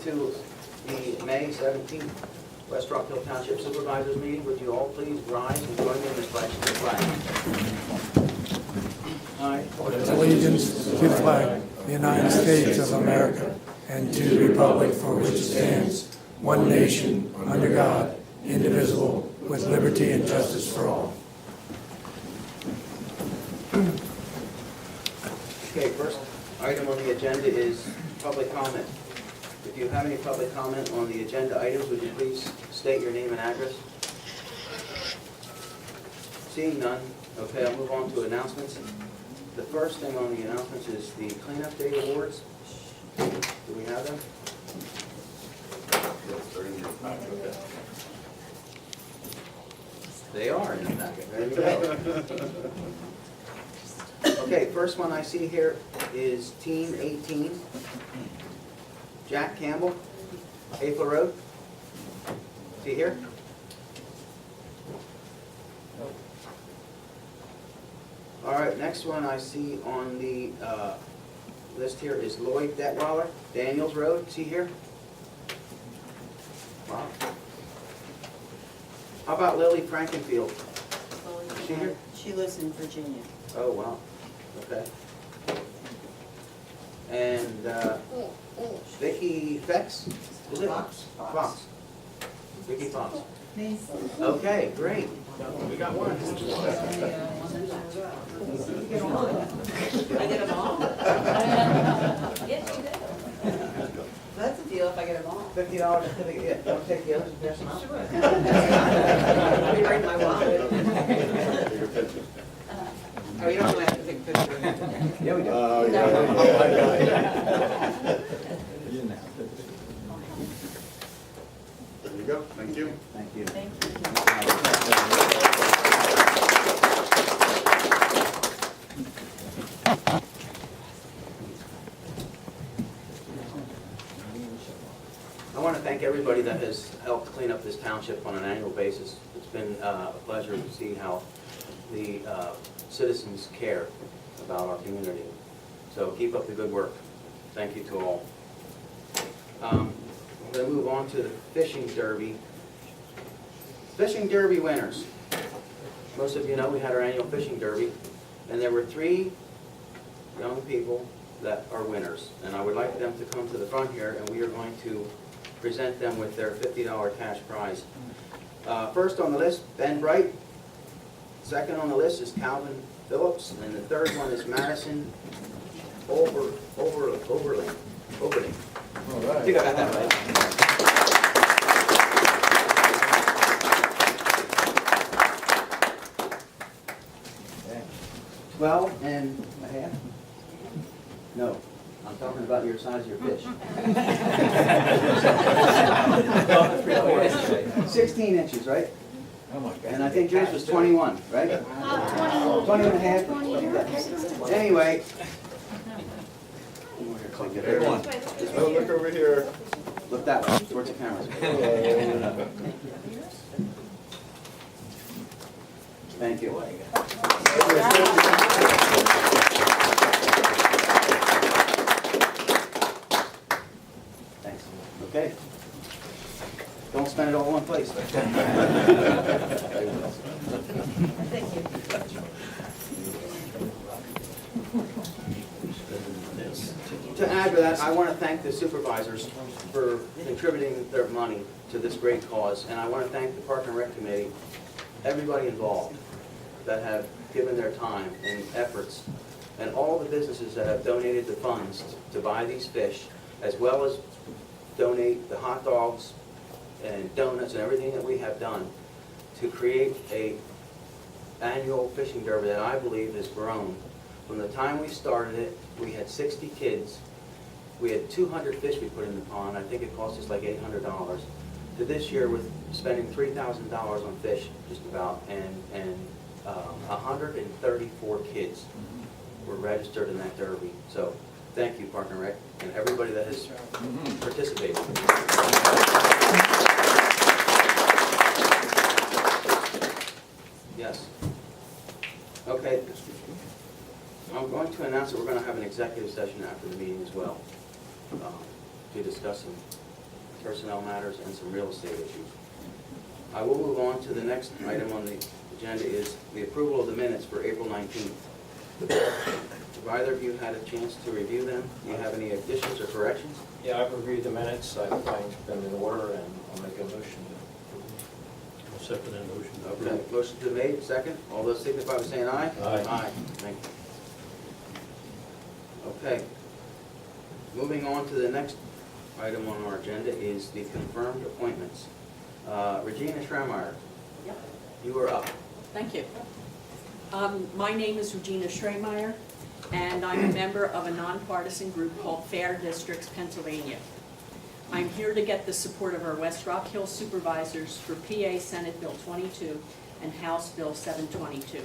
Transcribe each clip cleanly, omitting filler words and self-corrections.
to the May 17th West Rockhill Township Supervisors Meeting. Would you all please rise and join me in the pledge to the flag? I pledge allegiance to the flag of the United States of America and to the republic for which it stands, one nation, under God, indivisible, with liberty and justice for all. Okay, first item on the agenda is public comment. If you have any public comment on the agenda items, would you please state your name and address? Seeing none, okay, I'll move on to announcements. The first thing on the announcements is the Cleanup Day Awards. Do we have them? They are in the packet. There you go. Okay, first one I see here is Team 18. Jack Campbell, April Road. Is he here? All right, next one I see on the list here is Lloyd Detweiler, Daniels Road. Is he here? Wow. How about Lily Frankenfield? Is she here? She lives in Virginia. Oh, wow. Okay. And Vicky Fex? Is it? Fox. Vicky Fox. Okay, great. We got one. I get them all? Yes, you did. That's a deal if I get them all. $50 certificate. Yeah, don't take the others and pass them out. Sure. Let me bring my wallet. Oh, you don't really have to take a picture. Yeah, we do. Oh, No. There you go. Thank you. Thank you. Thank you. I want to thank everybody that has helped clean up this township on an annual basis. It's been a pleasure to see how the citizens care about our community. So keep up the good work. Thank you to all. I'm going to move on to the fishing derby. Fishing derby winners. Most of you know we had our annual fishing derby, and there were 3 young people that are winners. And I would like them to come to the front here, and we are going to present them with their $50 cash prize. First on the list, Ben Bright. Second on the list is Calvin Phillips, and the third one is Madison Overling. I think I got that right. Okay. 12 and a half? No, I'm talking about your size of your fish. 16 inches, right? Oh my God. And I think yours was 21, right? 20 and a half? Anyway. Everyone, no, look over here. Look that way, towards the cameras. Thank you. Thanks. Okay. Don't spend it all in one place. Thank you. To add to that, I want to thank the supervisors for contributing their money to this great cause, and I want to thank the Park and Rec Committee, everybody involved that have given their time and efforts, and all the businesses that have donated the funds to buy these fish, as well as donate the hot dogs and donuts and everything that we have done to create a annual fishing derby that I believe has grown. From the time we started it, we had 60 kids. We had 200 fish we put in the pond. I think it cost us like $800. To this year, with spending $3,000 on fish, just about, and 134 kids were registered in that derby. So, thank you, Park and Rec, and everybody that has participated. Yes. Okay. I'm going to announce that we're going to have an executive session after the meeting as well, to discuss some personnel matters, and some real estate issues. I will move on to the next item on the agenda is the approval of the minutes for April 19th. Have either of you had a chance to review them? Do you have any additions or corrections? Yeah, I've reviewed the minutes, I find them in order, and I'll make a motion. I'll second that motion. Okay, motion's been made, second. All those signify by saying aye. Aye. Aye, thank you. Okay. Moving on to the next item on our agenda is the confirmed appointments. Regina Schremeyer, Yep, you are up. thank you. My name is Regina Schremeyer, and I'm a member of a nonpartisan group called Fair Districts Pennsylvania. I'm here to get the support of our West Rockhill supervisors for PA Senate Bill 22 and House Bill 722.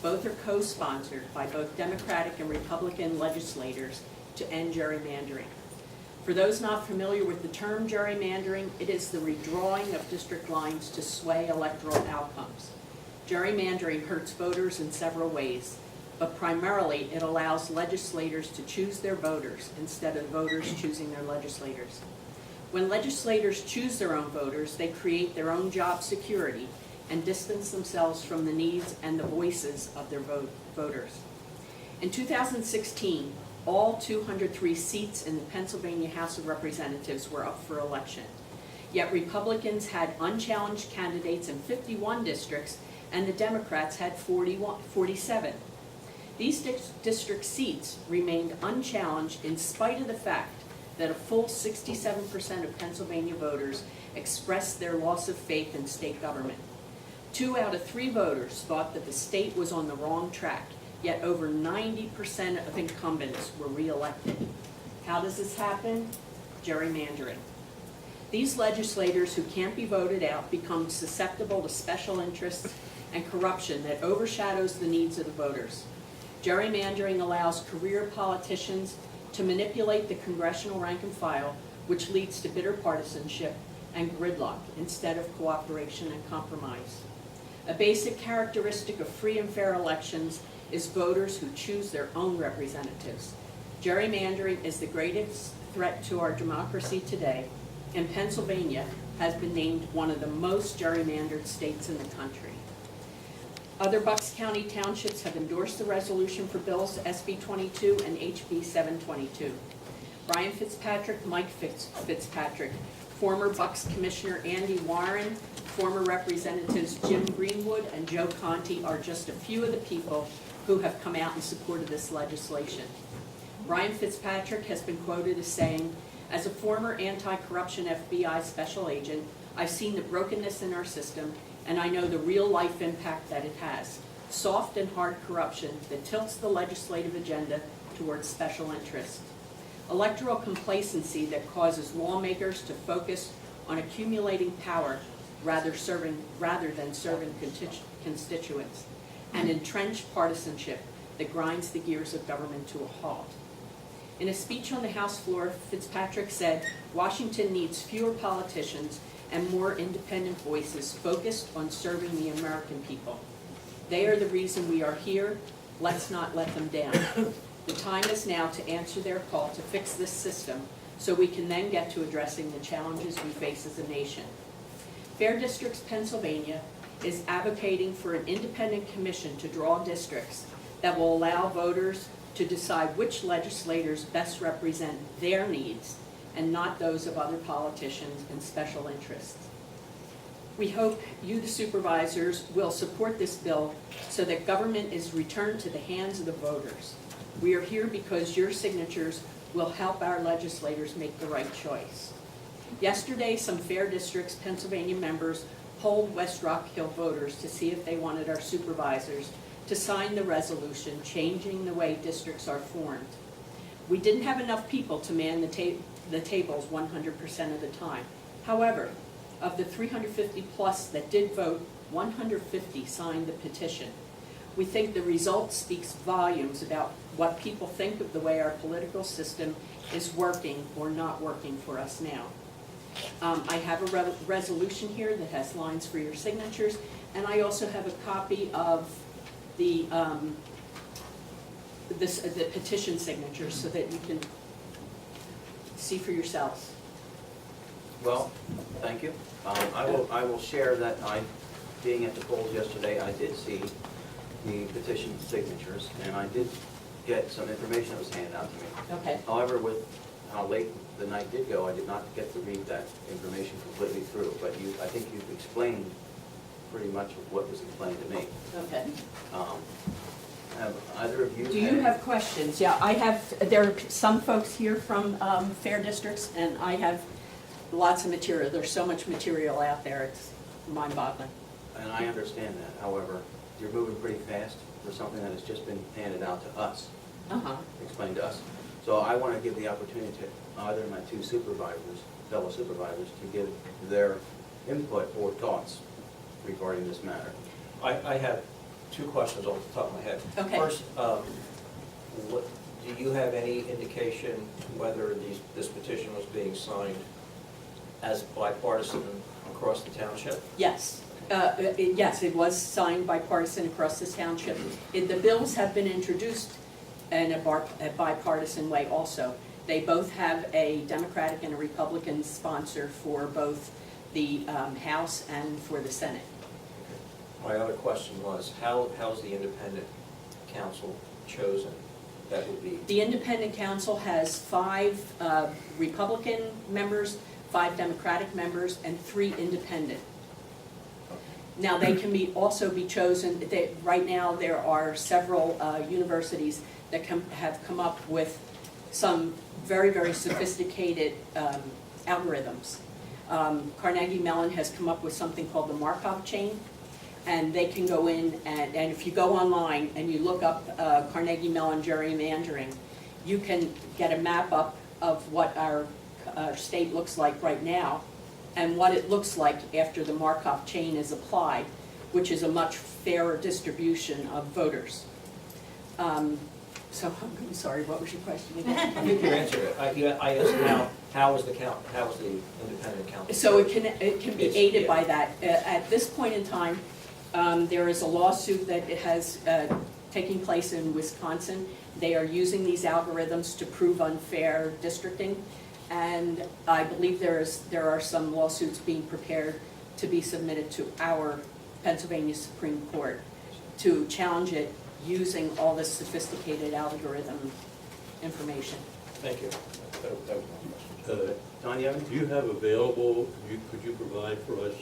Both are co-sponsored by both Democratic and Republican legislators to end gerrymandering. For those not familiar with the term gerrymandering, it is the redrawing of district lines to sway electoral outcomes. Gerrymandering hurts voters in several ways, but primarily it allows legislators to choose their voters instead of voters choosing their legislators. When legislators choose their own voters, they create their own job security and distance themselves from the needs and the voices of their voters. In 2016, all 203 seats in the Pennsylvania House of Representatives were up for election. Yet Republicans had unchallenged candidates in 51 districts, and the Democrats had 47. These district seats remained unchallenged in spite of the fact that a full 67% of Pennsylvania voters expressed their loss of faith in state government. 2 out of 3 voters thought that the state was on the wrong track, yet over 90% of incumbents were reelected. How does this happen? Gerrymandering. These legislators who can't be voted out become susceptible to special interests and corruption that overshadows the needs of the voters. Gerrymandering allows career politicians to manipulate the congressional rank and file, which leads to bitter partisanship and gridlock instead of cooperation and compromise. A basic characteristic of free and fair elections is voters who choose their own representatives. Gerrymandering is the greatest threat to our democracy today, and Pennsylvania has been named one of the most gerrymandered states in the country. Other Bucks County townships have endorsed the resolution for bills SB 22 and HB 722. Brian Fitzpatrick, Mike Fitzpatrick, former Bucks Commissioner Andy Warren, former Representatives Jim Greenwood and Joe Conti are just a few of the people who have come out in support of this legislation. Brian Fitzpatrick has been quoted as saying, "As a former anti-corruption FBI special agent, I've seen the brokenness in our system, and I know the real-life impact that it has. Soft and hard corruption that tilts the legislative agenda towards special interests. Electoral complacency that causes lawmakers to focus on accumulating power rather than serving constituents. And entrenched partisanship that grinds the gears of government to a halt." In a speech on the House floor, Fitzpatrick said, "Washington needs fewer politicians and more independent voices focused on serving the American people. They are the reason we are here. Let's not let them down. The time is now to answer their call to fix this system so we can then get to addressing the challenges we face as a nation." Fair Districts Pennsylvania is advocating for an independent commission to draw districts that will allow voters to decide which legislators best represent their needs and not those of other politicians and special interests. We hope you, the supervisors, will support this bill so that government is returned to the hands of the voters. We are here because your signatures will help our legislators make the right choice. Yesterday, some Fair Districts Pennsylvania members polled West Rockhill voters to see if they wanted our supervisors to sign the resolution changing the way districts are formed. We didn't have enough people to man the tables 100% of the time. However, of the 350 plus that did vote, 150 signed the petition. We think the result speaks volumes about what people think of the way our political system is working or not working for us now. I have a resolution here that has lines for your signatures, and I also have a copy of the petition signatures so that you can see for yourselves. Well, thank you. I will share that being at the polls yesterday, I did see the petition signatures, and I did get some information that was handed out to me. Okay. However, with how late the night did go, I did not get to read that information completely through, but I think you've explained pretty much what was explained to me. Okay. Have either of you? Do you have questions? Yeah, I have, there are some folks here from fair districts, and I have lots of material. There's so much material out there, it's mind-boggling. And I understand that. However, you're moving pretty fast for something that has just been handed out to us, explained to us. So I want to give the opportunity to either of my two supervisors, fellow supervisors, to give their input or thoughts regarding this matter. I have two questions off the top of my head. Okay. First, do you have any indication whether this petition was being signed as bipartisan across the township? Yes. Yes, it was signed bipartisan across this township. The bills have been introduced in a bipartisan way also. They both have a Democratic and a Republican sponsor for both the House and for the Senate. My other question was, how's the independent council chosen? That would be, The independent council has 5 Republican members, 5 Democratic members, and 3 independent. Now, they can also be chosen, right now there are several universities that have come up with some very, very sophisticated algorithms. Carnegie Mellon has come up with something called the Markov chain, and they can go in and if you go online and you look up Carnegie Mellon gerrymandering, you can get a map up of what our state looks like right now and what it looks like after the Markov chain is applied, which is a much fairer distribution of voters. So I'm sorry, what was your question again? I think you answered it. I asked how is the independent council? So it can be aided yeah. by that. At this point in time, there is a lawsuit that has taking place in Wisconsin. They are using these algorithms to prove unfair districting, and I believe there are some lawsuits being prepared to be submitted to our Pennsylvania Supreme Court to challenge it using all this sophisticated algorithm information. Thank you. That was my question. Don, you have Do any? you have available, could you provide for us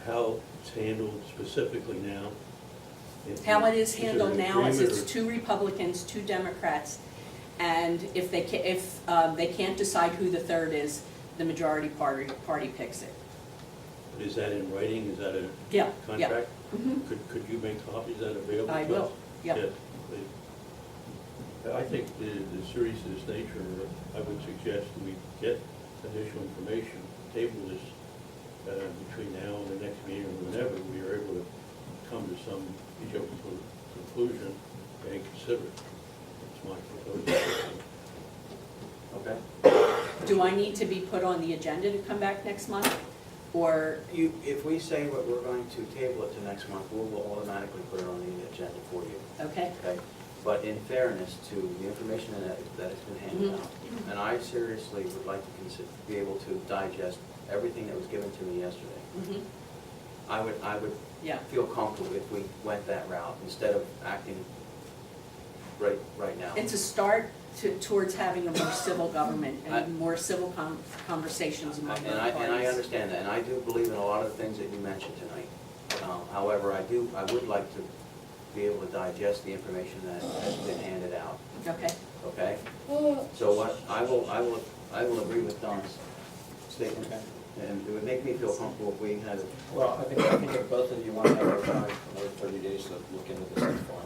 how it's handled specifically now? How it is there handled an now is agreement it's 2 Republicans, 2 Democrats, and if they can't decide who the third is, the majority party picks it. Is that in writing? Is that a Yeah, yeah. contract? Mhm. Could you make copies of that available? I to will, us? yeah. Please. I think the series of this nature, I would suggest that we get additional information, table this between now and the next meeting or whenever we are able to come to some conclusion and consider it. That's my proposal. Okay. Do I need to be put on the agenda to come back next month? Or, If we say what we're going to table it to next month, we will automatically put it on the agenda for you. okay? Okay, but in fairness to the information that has been handed Mhm. out, and I seriously would like to be able to digest everything that was given to me yesterday. Mhm. I would Yeah. feel comfortable if we went that route instead of acting right now. It's a start towards having a more civil government I- and more civil conversations among the And I parties. understand that, and I do believe in a lot of the things that you mentioned tonight. However, I would like to be able to digest the information that has been handed out, Okay, okay? So what, I will agree with Don's statement, and it would make me feel comfortable if we had it. Well, I think if both of you want to have time for another 30 days to look into this, that's fine.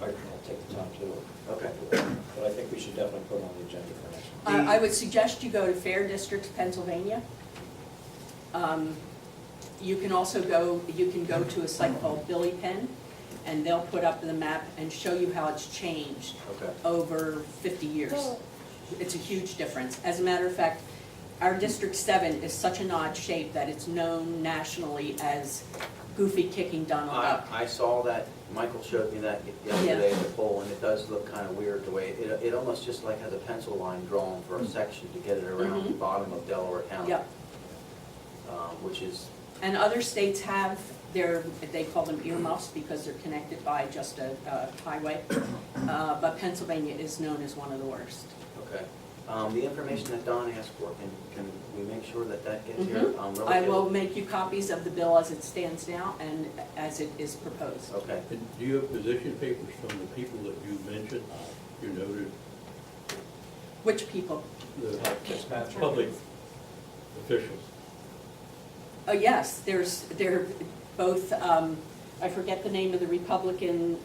I'll take the time to do it. Okay. But I think we should definitely put it on the agenda for next month. I would suggest you go to Fair Districts, Pennsylvania. You can also go to a site called Billy Penn, and they'll put up the map and show you how it's changed Okay. over 50 years. It's a huge difference. As a matter of fact, our District 7 is such an odd shape that it's known nationally as Goofy Kicking Donald Duck. I saw that, Michael showed me that yesterday at the poll, and it does look kind of weird the way, it almost just like has a pencil line drawn for a section to get it around the bottom of Delaware County. Yep. Which is, And other states have they call them earmuffs because they're connected by just a highway. But Pennsylvania is known as one of the worst. okay. The information that Don asked for, can we make sure that that gets here? I will make you copies of the bill as it stands now and as it is proposed. Okay. And do you have position papers from the people that you mentioned, you noted, Which people? the public officials? Yes, they're both, I forget the name of the Republican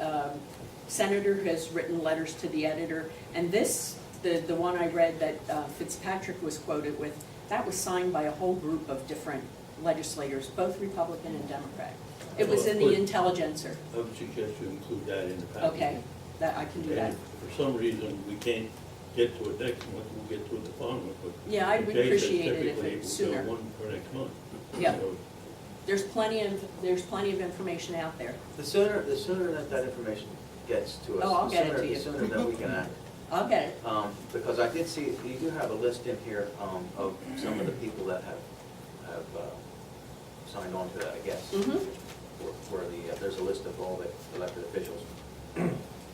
senator who has written letters to the editor. And this, the one I read that Fitzpatrick was quoted with, that was signed by a whole group of different legislators, both Republican and Democrat. It was in the Intelligencer. I would suggest you include that in the package. Okay, that, I can do that. And if for some reason we can't get to it next month, we'll get to it the following month. But Yeah, I would Jay said appreciate it if typically it's we'll go sooner. one for next month. Yeah. So There's plenty of information out there. The sooner that information gets to us, Oh, I'll get it to you. the sooner that we can act. I'll get it. Because I did see, you do have a list in here of some of the people that have signed on to that, I guess. Mhm. Where there's a list of all the elected officials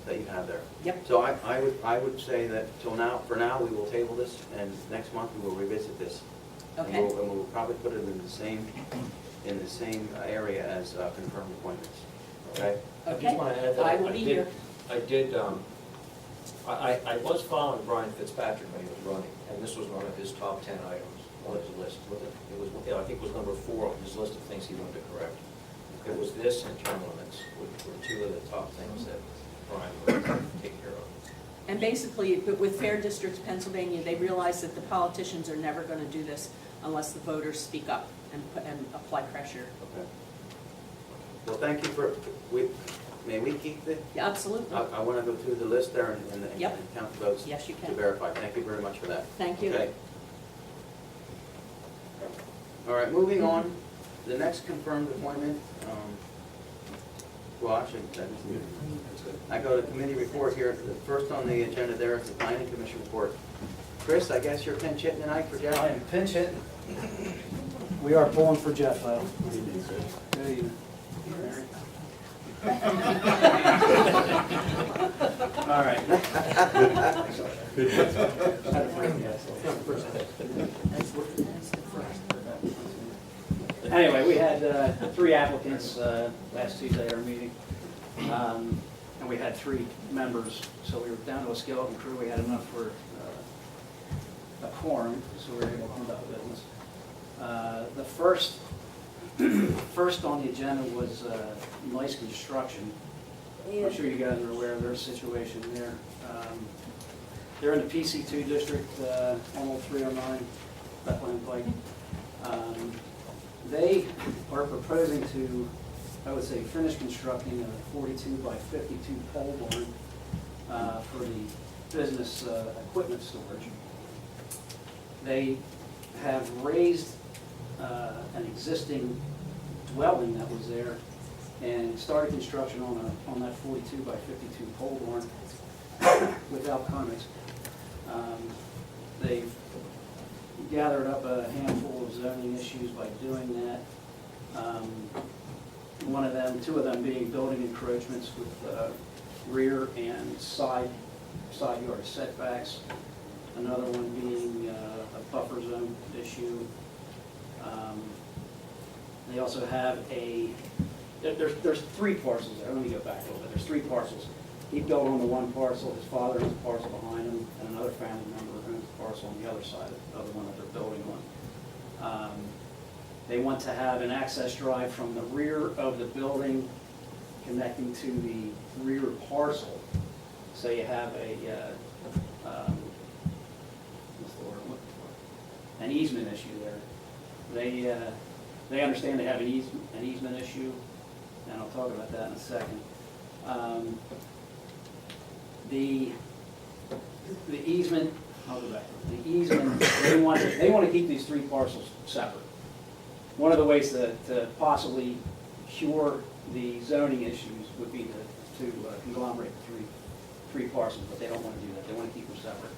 that you have there. Yep. So I would say that for now, we will table this, and next month we will revisit this. Okay. And we'll probably put it in the same area as confirmed appointments, okay? I Okay. just want to add that I will be here. I was following Brian Fitzpatrick when he was running, and this was one of his top 10 items on his list. It was, I think it was number 4 on his list of things he wanted to correct. It was this and term limits, which were 2 of the top things that Brian would take care of. And basically, but with Fair Districts Pennsylvania, they realize that the politicians are never going to do this unless the voters speak up and apply pressure. Okay. Well, thank you may we keep the, Yeah, absolutely. I want to go through the list there and Yep. count the votes. Yes, you To can. verify. Thank you very much for that. Thank you. Okay. All right, moving on, the next confirmed appointment, well, actually, I go to committee report here. The first on the agenda there is the planning commission report. Chris, I guess you're pinch hitting tonight for Jeff? I am pinch hitting. We are pulling for Jeff, though. Good evening. All right. Anyway, we had 3 applicants last Tuesday at our meeting. And we had 3 members, so we were down to a skeleton crew. We had enough for a quorum, so we were able to conduct business. The first on the agenda was Nice Construction. I'm sure you guys are aware of their situation there. They're in the PC2 district, on Old 309, Bethlehem Pike. They are proposing to, I would say, finish constructing a 42 by 52 pole barn for the business equipment storage. They have raised an existing dwelling that was there and started construction on that 42 by 52 pole barn without comments. They've gathered up a handful of zoning issues by doing that. Two of them being building encroachments with rear and side yard setbacks. Another one being a buffer zone issue. They also have there's 3 parcels there. Let me go back a little bit. There's 3 parcels. He built on the one parcel, his father owns a parcel behind him, and another family member owns a parcel on the other side of the one that they're building on. They want to have an access drive from the rear of the building connecting to the rear parcel. So you have an easement issue there. They understand they have an easement issue, and I'll talk about that in a second. The easement I'll go back to it. The easement, they want to keep these three parcels separate. One of the ways to possibly cure the zoning issues would be to conglomerate the three parcels, but they don't want to do that. They want to keep them separate.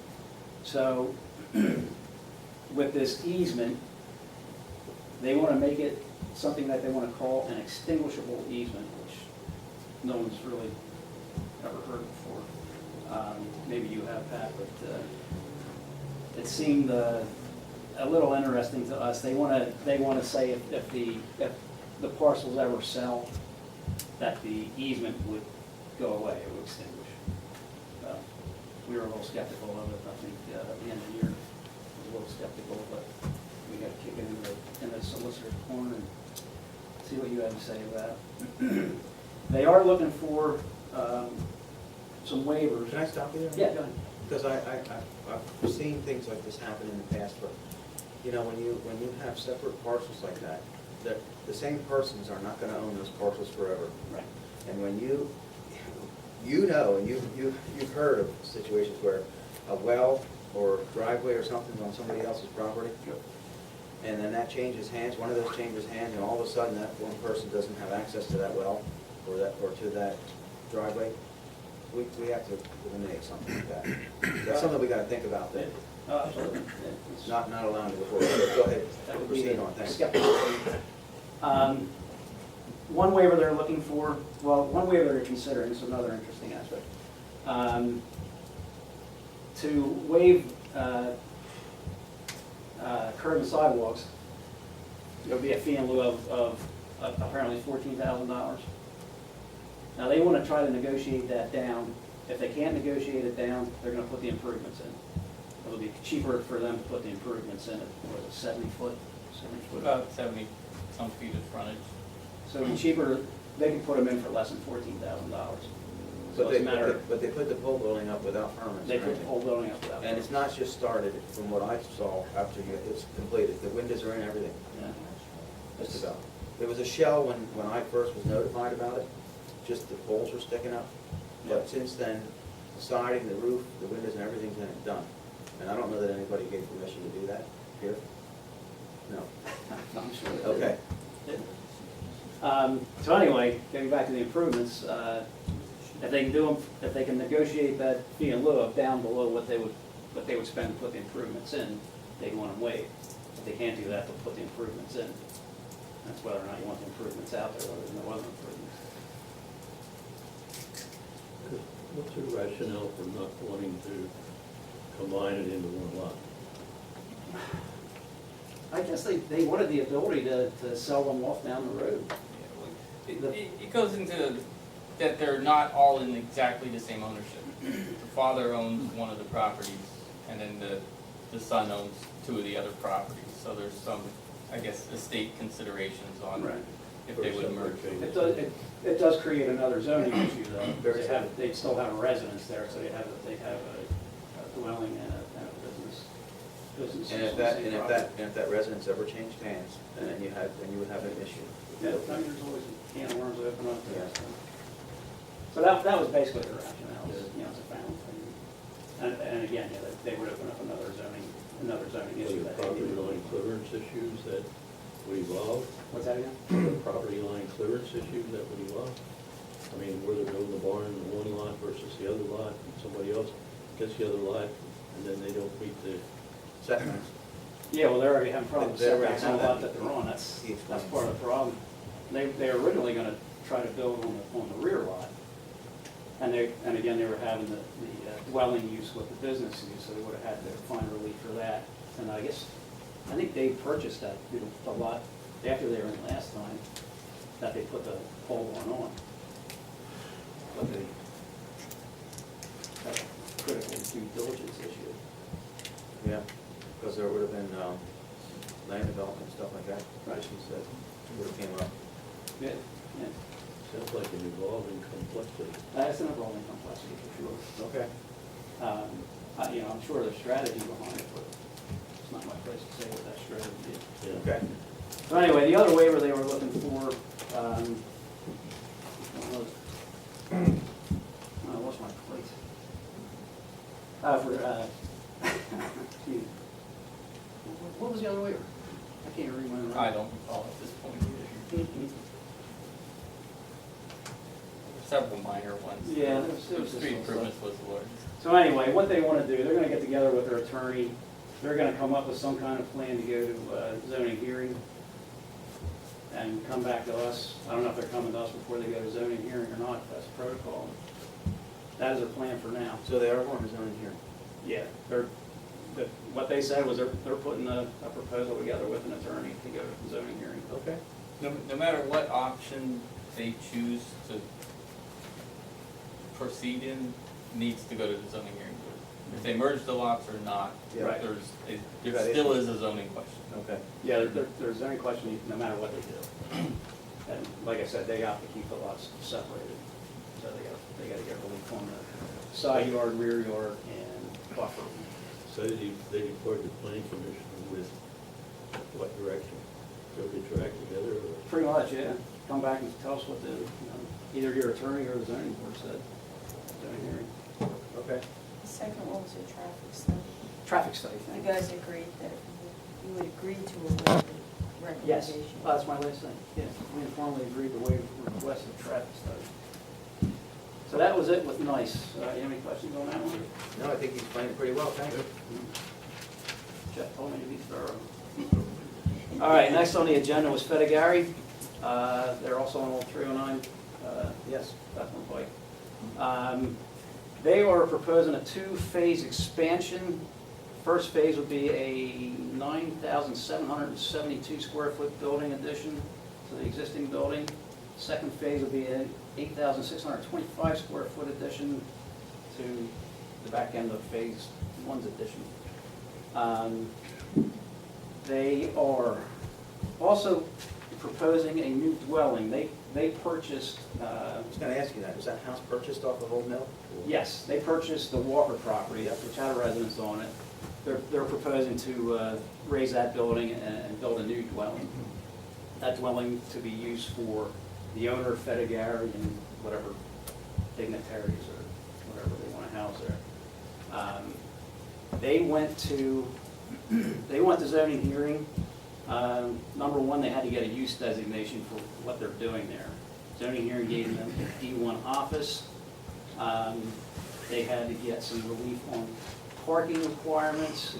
So with this easement, they want to make it something that they want to call an extinguishable easement, which no one's really ever heard before. Maybe you have, Pat, but it seemed a little interesting to us. They want to say if the parcels ever sell, that the easement would go away, it would extinguish. We were a little skeptical of it. I think the engineer was a little skeptical, but we got to kick it in the solicitor's corner and see what you have to say about it. They are looking for some waivers. Can I stop you there? Yeah, go ahead. Because I've seen things like this happen in the past, but, you know, when you have separate parcels like that, the same persons are not gonna own those parcels forever. Right. And when you know, and you've heard of situations where a well or driveway or something's on somebody else's property, and then that changes hands, one of those changes hands, and all of a sudden that one person doesn't have access to that well or to that driveway, we have to eliminate something like that. That's something we gotta think about, that Absolutely. it's not allowing it before. Go ahead, That would be proceed on, thanks. skeptical. One waiver they're looking for, well, one waiver they're considering, this is another interesting aspect. To waive curb and sidewalks, there would be a fee in lieu of apparently $14,000. Now, they want to try to negotiate that down. If they can't negotiate it down, they're going to put the improvements in. It'll be cheaper for them to put the improvements in. What is it, 70 foot? About 70-some feet of frontage. So it'd be cheaper, they could put them in for less than $14,000. So But it's a matter, but they put the pole building up without permits. they or put the anything. whole building up without. And it's not just started, from what I saw after it's completed, the windows are in, everything, Yeah. just about. There was a shell when I first was notified about it, just the poles were sticking up. But since then, the siding, the roof, the windows and everything's in it, done. And I don't know that anybody gave permission to do that here. No. I'm sure they did. Okay. So anyway, getting back to the improvements, if they can do them, if they can negotiate that fee in lieu of down below what they would spend to put the improvements in, they want them waived. If they can't do that, they'll put the improvements in. That's whether or not you want the improvements out there, whether there no other improvements. What's the rationale for not wanting to combine it into one lot? I guess they wanted the ability to sell them off down the road. It goes into that they're not all in exactly the same ownership. The father owns one of the properties, and then the son owns two of the other properties. So there's some, I guess, estate considerations on Right. if they would merge. It does create another zoning issue though. They still have a residence there, so they have a dwelling and a business. And if that residence ever changed hands, then you would have an issue. Yeah, there's always a can of worms that open up there. So that was basically the rationale, it's a family thing. And again, they would open up another zoning Are issue. there that they property needed. line clearance issues that would evolve? What's that again? Property line clearance issues that would evolve? I mean, where they're building the barn in one lot versus the other lot, and somebody else gets the other lot, and then they don't meet the Setbacks. Yeah, well, they're already having problems They already setbacks on the have lot that. that they're on, that's Yes. part of the problem. They were originally gonna try to build on the rear lot, and again, they were having the dwelling use with the business use, so they would have had to find relief for that. And I think they purchased that, the lot, after they were in last time, that they put the pole barn on. But they had a critical due diligence issue. Yeah, because there would have been land development, stuff like that, Right. issues that would have came up. Yeah, yeah. sounds like an evolving complexity. That's an evolving complexity for sure. Okay. I'm sure there's strategy behind it, but it's not my place to say what that strategy is. Yeah. Okay. So anyway, the other waiver they were looking for, I lost my place. I can't remember. I don't recall at this point either. Several minor ones. Yeah, there was just Street some improvements was the largest. So anyway, what they want to do, they're going to get together with their attorney. They're going to come up with some kind of plan to go to zoning hearing and come back to us. I don't know if they're coming to us before they go to zoning hearing or not, if that's protocol. That is their plan for now. So they are going to zoning here. Yeah, what they said was they're putting a proposal together with an attorney to go to zoning hearing. Okay. No matter what option they choose to proceed in, needs to go to the zoning hearing board. If they merge the lots or not, Yeah. Right. there still is a zoning question. Okay. Yeah, there's zoning question no matter what they do. And like I said, they have to keep the lots separated. So they got to get relief on the side yard, rear yard, and buffer. So they report the planning commission with what direction? Go get your act together or? Pretty much, yeah. Come back and tell us what the, either your attorney or the zoning board said. Zoning hearing. Okay. The second one was a traffic study. Traffic study You thing. guys agreed that you would agree to a Yes, recommendation. that's my last thing. Yes, we informally agreed to waive the request of traffic study. So that was it with NICE. You have any questions on that one? No, I think you explained it pretty well, thank you. Jeff told me to be thorough. All right, next on the agenda was Fettigary. They're also on Old 309. Yes, Bethlehem Pike. They are proposing a two-phase expansion. First phase would be a 9,772 square foot building addition to the existing building. Second phase would be an 8,625 square foot addition to the back end of phase one's addition. They are also proposing a new dwelling. They purchased, I was going to ask you that. Was that house purchased off of Old Mill? yes, they purchased the Walker property, which had a residence on it. They're proposing to raise that building and build a new dwelling. That dwelling to be used for the owner of Fettigary and whatever dignitaries or whatever they want to house there. They went to zoning hearing. Number one, they had to get a use designation for what they're doing there. Zoning hearing gave them a D1 office. They had to get some relief on parking requirements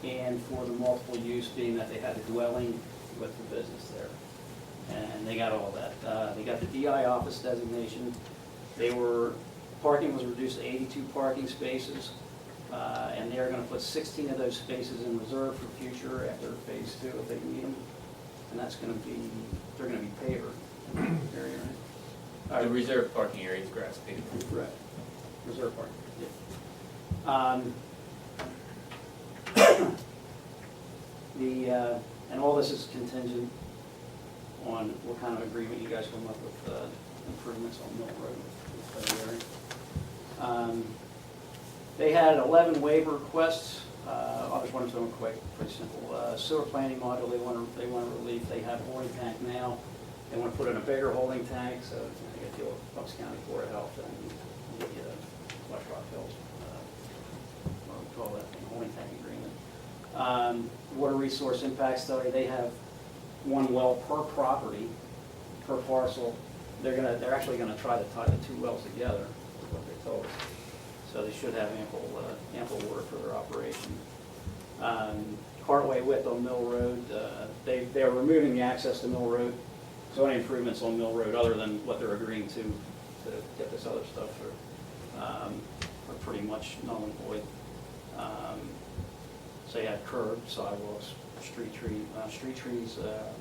and for the multiple use being that they had a dwelling with the business there. And they got all that. They got the DI office designation. Parking was reduced to 82 parking spaces. And they're going to put 16 of those spaces in reserve for future after phase two if they need them. And that's going to be, they're going to be paver area, right? The reserve parking area is grass paved. Right. Reserve parking, yeah. And all this is contingent on what kind of agreement you guys come up with, improvements on Mill Road with February. They had 11 waiver requests. I'll just run through them quick, pretty simple. Sewer planning module, they want relief. They have a holding tank now. They want to put in a bigger holding tank, so they got to deal with Bucks County Board of Health and the West Rockhill, what we call that, holding tank agreement. Water resource impact study, they have one well per property, per parcel. They're actually gonna try to tie the two wells together, is what they told us. So they should have ample water for their operation. Cartway width on Mill Road, they're removing the access to Mill Road. So any improvements on Mill Road, other than what they're agreeing to get this other stuff through, are pretty much null and void. So you have curb, sidewalks, street trees.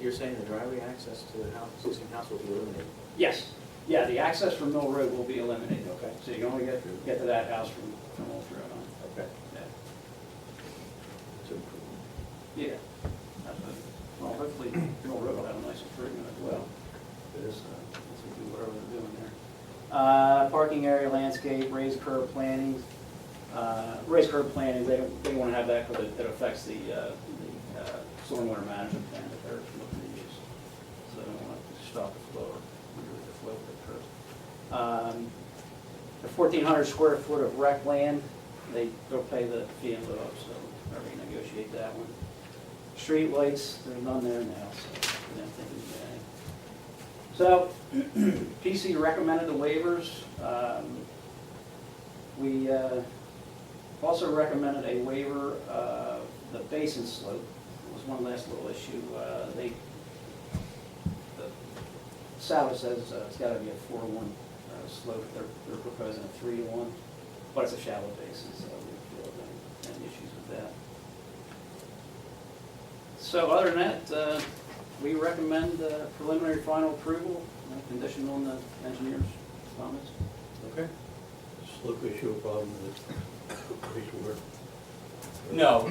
You're saying the driveway access to the house, existing house will be eliminated? Yes, yeah, the access from Mill Road will be eliminated. Okay. So you can only get to that house from Old 309. Okay. Yeah. It's an improvement. Yeah. Well, hopefully Mill Road will have a nice improvement as well. Once we do whatever they're doing there. Parking area, landscape, raised curb planning. Raised curb planning, they want to have that because it affects the stormwater management plan that they're looking to use. So they don't want to stop the flow or remove the flow of the curb. The 1,400 square foot of rec land, they'll pay the fee in lieu of, so they're going to negotiate that one. Street lights, there's none there now, so I don't think there's any. So, PC recommended the waivers. We also recommended a waiver of the basin slope. There was one last little issue. The Salvage says it's got to be a 4-to-1 slope. They're proposing a 3-to-1, but it's a shallow basin, so we feel any issues with that. So other than that, we recommend preliminary final approval, conditioned on the engineer's comments. Okay. Slope issue, a problem with wastewater. No,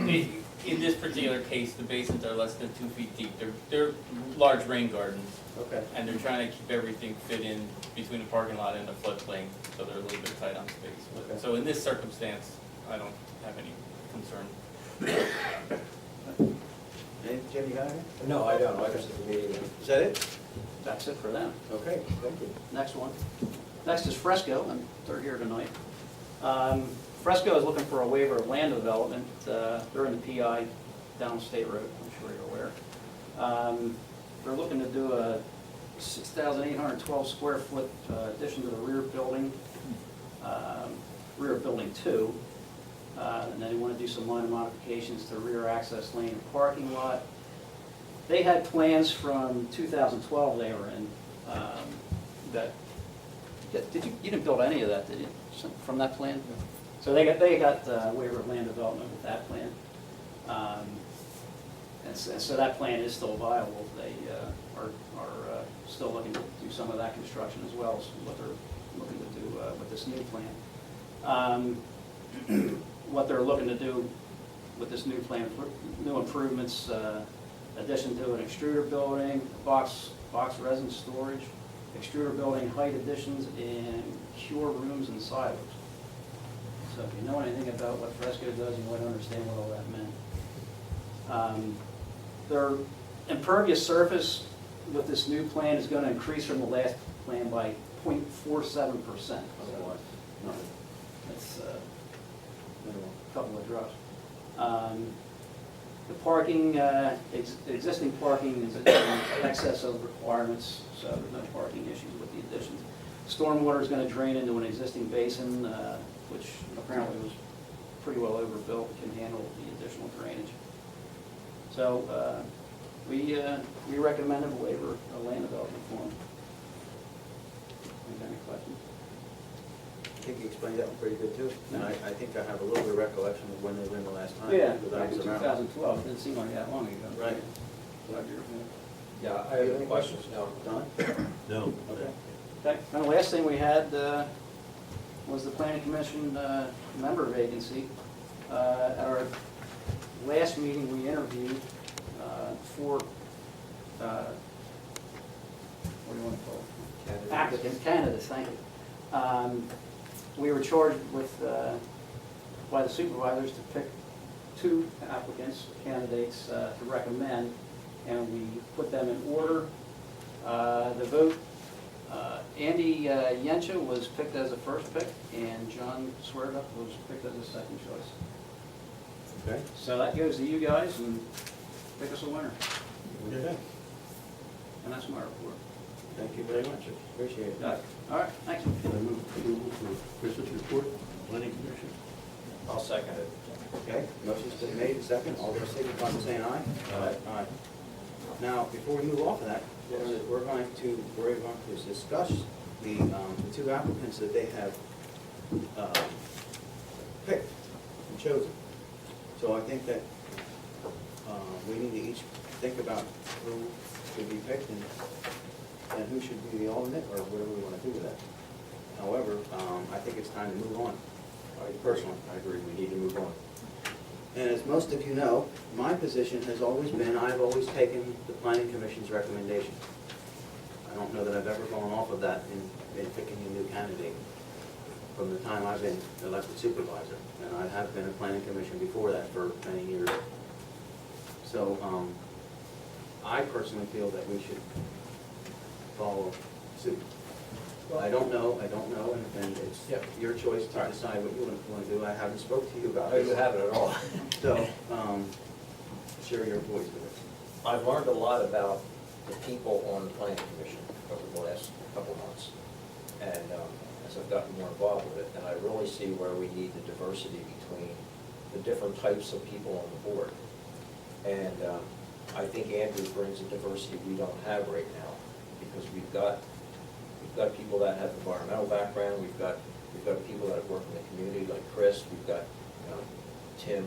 in this particular case, the basins are less than 2 feet deep. They're large rain gardens, Okay. and they're trying to keep everything fit in between the parking lot and the floodplain, so they're a little bit tight on space. Okay. So in this circumstance, I don't have any concern. Anything, Jim, you got anything? No, I don't, I just at the meeting. Is that it? That's it for them. Okay, thank you. Next one. Next is Fresco, and they're here tonight. Fresco is looking for a waiver of land development. They're in the PI down State Road, I'm sure you're aware. They're looking to do a 6,812 square foot addition to the rear building, rear of building 2. And then they want to do some minor modifications to rear access lane and parking lot. They had plans from 2012 they were in, that, you didn't build any of that, did you, from that plan? So they got waiver of land development with that plan. And so that plan is still viable. They are still looking to do some of that construction as well as what they're looking to do with this new plan. What they're looking to do with this new plan, new improvements, addition to an extruder building, box resin storage, extruder building height additions, and cure rooms and silos. So if you know anything about what Fresco does, you might understand what all that meant. Their impervious surface with this new plan is going to increase from the last plan by 0.47%. So that's a couple of drops. The parking, existing parking is in excess of requirements, so there's no parking issues with the additions. Stormwater is going to drain into an existing basin, which apparently was pretty well overbuilt, can handle the additional drainage. So we recommended a waiver of land development for them. Any questions? I think you explained that one pretty good too. And I think I have a little bit of recollection of when they were in the last time. Yeah, because I back in was around. 2012, didn't seem like that long ago. Right. Yeah, I have any questions now. Don? No. Okay. Okay, and the last thing we had was the planning commission member vacancy. At our last meeting, we interviewed four, what do you want to call it? Applicants, candidates, thank you. We were charged with, by the supervisors to pick 2 applicants, candidates to recommend, and we put them in order. The vote, Andy Yencha was picked as the first pick, and John Swerda was picked as the second choice. Okay. So that goes to you guys, and pick us a winner. Okay. And that's my report. Thank you very much. Appreciate it. All right, thanks. I move approval for Chris's report, planning commission. I'll second it. Okay, motion's been made, second, all those signify by saying aye. Aye. Now, before we move off of that, we're going to discuss the 2 applicants that they have picked and chosen. So I think that we need to each think about who should be picked and who should be the alternate, or whatever we want to do with that. However, I think it's time to move on. Personally, I agree, we need to move on. And as most of you know, my position has always been, I've always taken the planning commission's recommendation. I don't know that I've ever gone off of that in picking a new candidate from the time I've been elected supervisor. And I have been a planning commission before that for many years. So I personally feel that we should follow suit. I don't know, and it's your choice to decide what you want to do. I haven't spoke to you about I it. didn't have it at all. So, share your voice with us. I've learned a lot about the people on the planning commission over the last couple of months. And as I've gotten more involved with it, and I really see where we need the diversity between the different types of people on the board. And I think Andrew brings a diversity we don't have right now, because we've got people that have environmental background, we've got people that have worked in the community like Chris, we've got Tim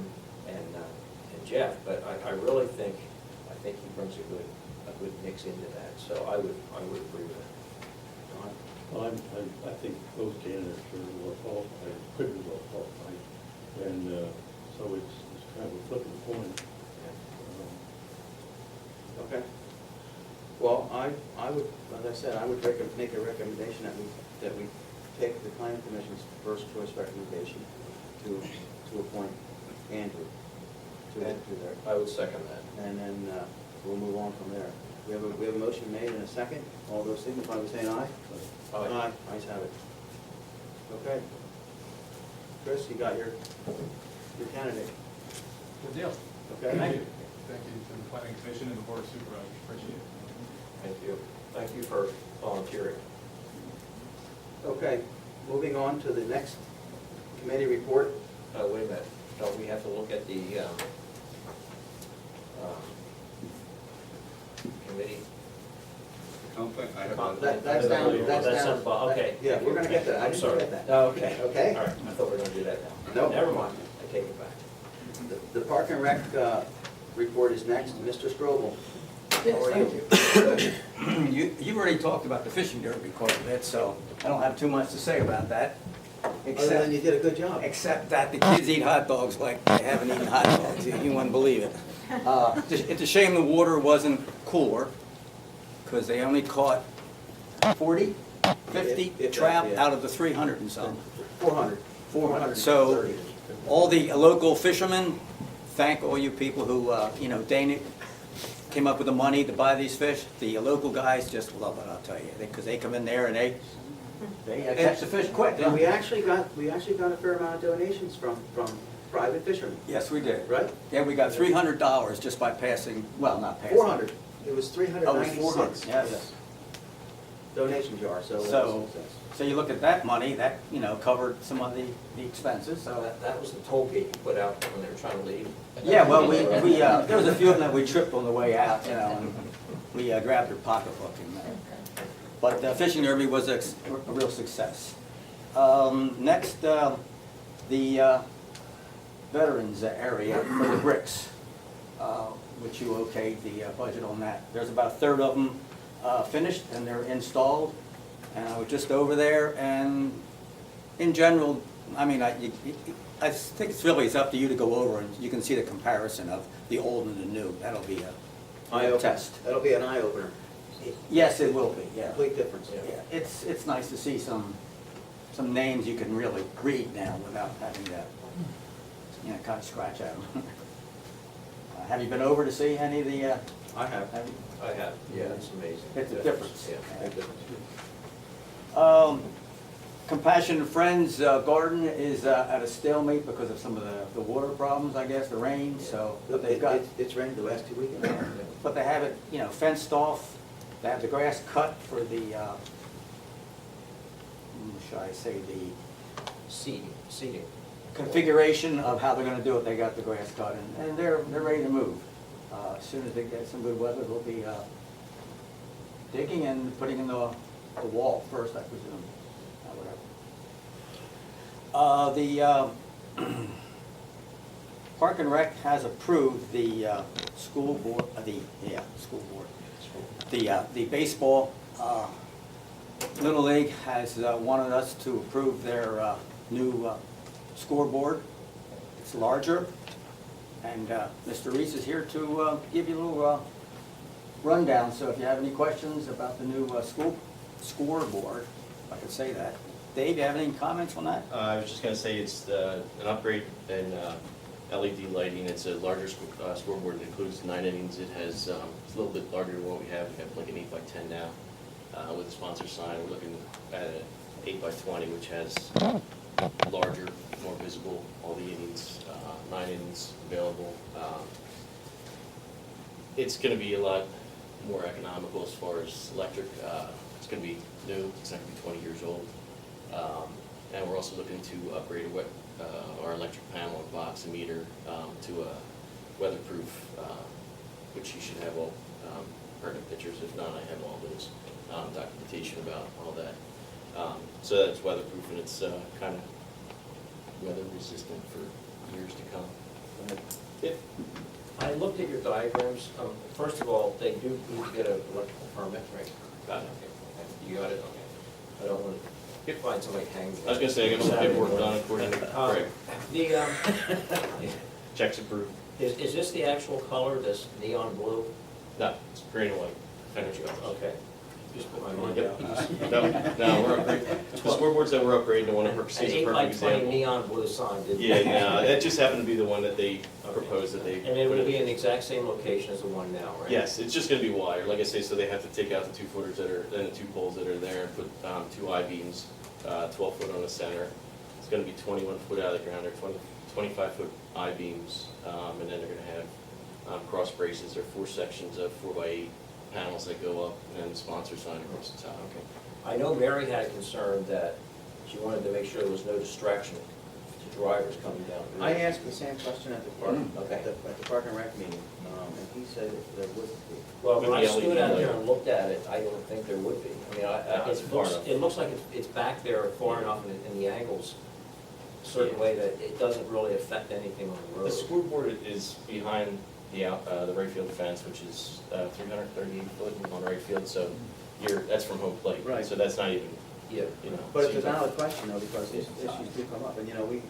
and Jeff, but I really think he brings a good mix into that, so I would agree with that. John? Well, I think both candidates are well qualified, could be well qualified, and so it's kind of a flip of the coin. Okay. Well, I would, as I said, I would make a recommendation that we take the planning commission's first choice recommendation to appoint Andrew to there. I would second that. And then we'll move on from there. We have a motion made and a second. All those signify by saying aye. Aye. Ayes have it. Okay. Chris, you got your candidate. Good deal. Okay? Thank you. Thank you to the planning commission and the board of supervisors. Appreciate it. Thank you. Thank you for volunteering. Okay, moving on to the next committee report. Wait a minute, don't we have to look at the committee? That's down, that's down. Okay. Yeah, we're gonna get that. I I'm didn't sorry. forget that. Oh, okay. Okay? All right, I thought we were gonna do that now. No. Never mind, I take it back. The Park and Rec report is next. Mr. Strobel. How are you? You've already talked about the fishing derby quite a bit, so I don't have too much to say about that. Other than you did a good job. Except that the kids eat hot dogs like they haven't eaten hot dogs. You wouldn't believe it. It's a shame the water wasn't cooler, because they only caught 40, 50 If that, trout yeah. out of the 300 and some. 400. 400. So all the local fishermen, thank all you people who, Dana came up with the money to buy these fish. The local guys just love it, I'll tell you, because they come in there and they catch the fish quick. And we actually got a fair amount of donations from private fishermen, Yes, we did. right? Yeah, we got $300 just by passing, well, not passing. 400. It was 396. 400, yes. Donation jar, so. So you look at that money, that, covered some of the expenses, So so. that was the toll gate you put out when they were trying to leave? Yeah, well, there was a few of them that we tripped on the way out, and we grabbed their pocketbook. But the fishing derby was a real success. Next, the veterans area for the bricks, which you okayed the budget on that. There's about a third of them finished and they're installed. And I was just over there, and in general, I mean, I think it's up to you to go over and you can see the comparison of the old and the new. That'll be a test. That'll be an eye opener. Yes, it will be, yeah. Complete difference. Yeah, it's nice to see some names you can really read now without having to, kind of scratch at them. Have you been over to see any of the? I have. Have you? I have, yeah, it's amazing. It's a difference. Yeah, big difference. Compassion Friends Garden is at a stalemate because of some of the water problems, I guess, the rain, so. But they've got, It's rained the last 2 weekends. but they have it, fenced off. They have the grass cut for the, shall I say, the Seating. configuration of how they're gonna do it. They got the grass cut, and they're ready to move. As soon as they get some good weather, they'll be digging and putting in the wall first, I presume. Whatever. The Park and Rec has approved the school board, the baseball, Little League has wanted us to approve their new scoreboard. It's larger, and Mr. Reese is here to give you a little rundown, so if you have any questions about the new scoreboard, if I could say that. Dave, you have any comments on that? I was just going to say it's an upgrade in LED lighting. It's a larger scoreboard. It includes 9 innings. It has it's a little bit larger than what we have. We have like an 8x10 now with a sponsor sign. We're looking at an 8x20, which has larger, more visible, all the innings, 9 innings available. It's gonna be a lot more economical as far as electric. It's gonna be new, it's not gonna be 20 years old. And we're also looking to upgrade our electric panel and box and meter to a weatherproof, which you should have all pertinent pictures. If not, I have all those documentation about all that. So that's weatherproof, and it's kind of weather resistant for years to come. I looked at your diagrams. First of all, they do need to get an electrical permit, right? Got it. Okay. You got it? Okay. I don't want to find somebody hanging. I was gonna say, I got some paperwork done according to Craig. The, Checks approved. is this the actual color, this neon blue? No, it's green and white. Pennridge colors. Okay. Just put my mind Yep. out. No, we're upgrading. The scoreboards that we're upgrading, the one at Brook City An is a perfect 8x20 example. neon blue sign, didn't Yeah, it? no, that just happened to be the one that they proposed that they. And it put will be in the exact same location as the one now, right? Yes, it's just gonna be wire, like I say, so they have to take out the 2 footers that are, and the 2 poles that are there, and put 2 I-beams, 12 foot on the center. It's gonna be 21 foot out of the ground, or 25 foot I-beams, and then they're gonna have cross braces, or 4 sections of 4x8 panels that go up, and sponsor sign across the top. Okay. I know Mary had a concern that she wanted to make sure there was no distraction to drivers coming down. I asked the same question at the park, Okay. at the Park and Rec meeting, and he said that there would be. Well, when I With the stood out LED there and looked at it, I don't think there would be. I mean, it's far enough. it looks like it's back there far enough in the angles, a certain way that it doesn't really affect anything on the road. The scoreboard is behind the right field fence, which is 338 foot on right field, so that's from home plate. Right. So that's not even, Yeah. you know. But it's a valid question though, because these issues do come up, and we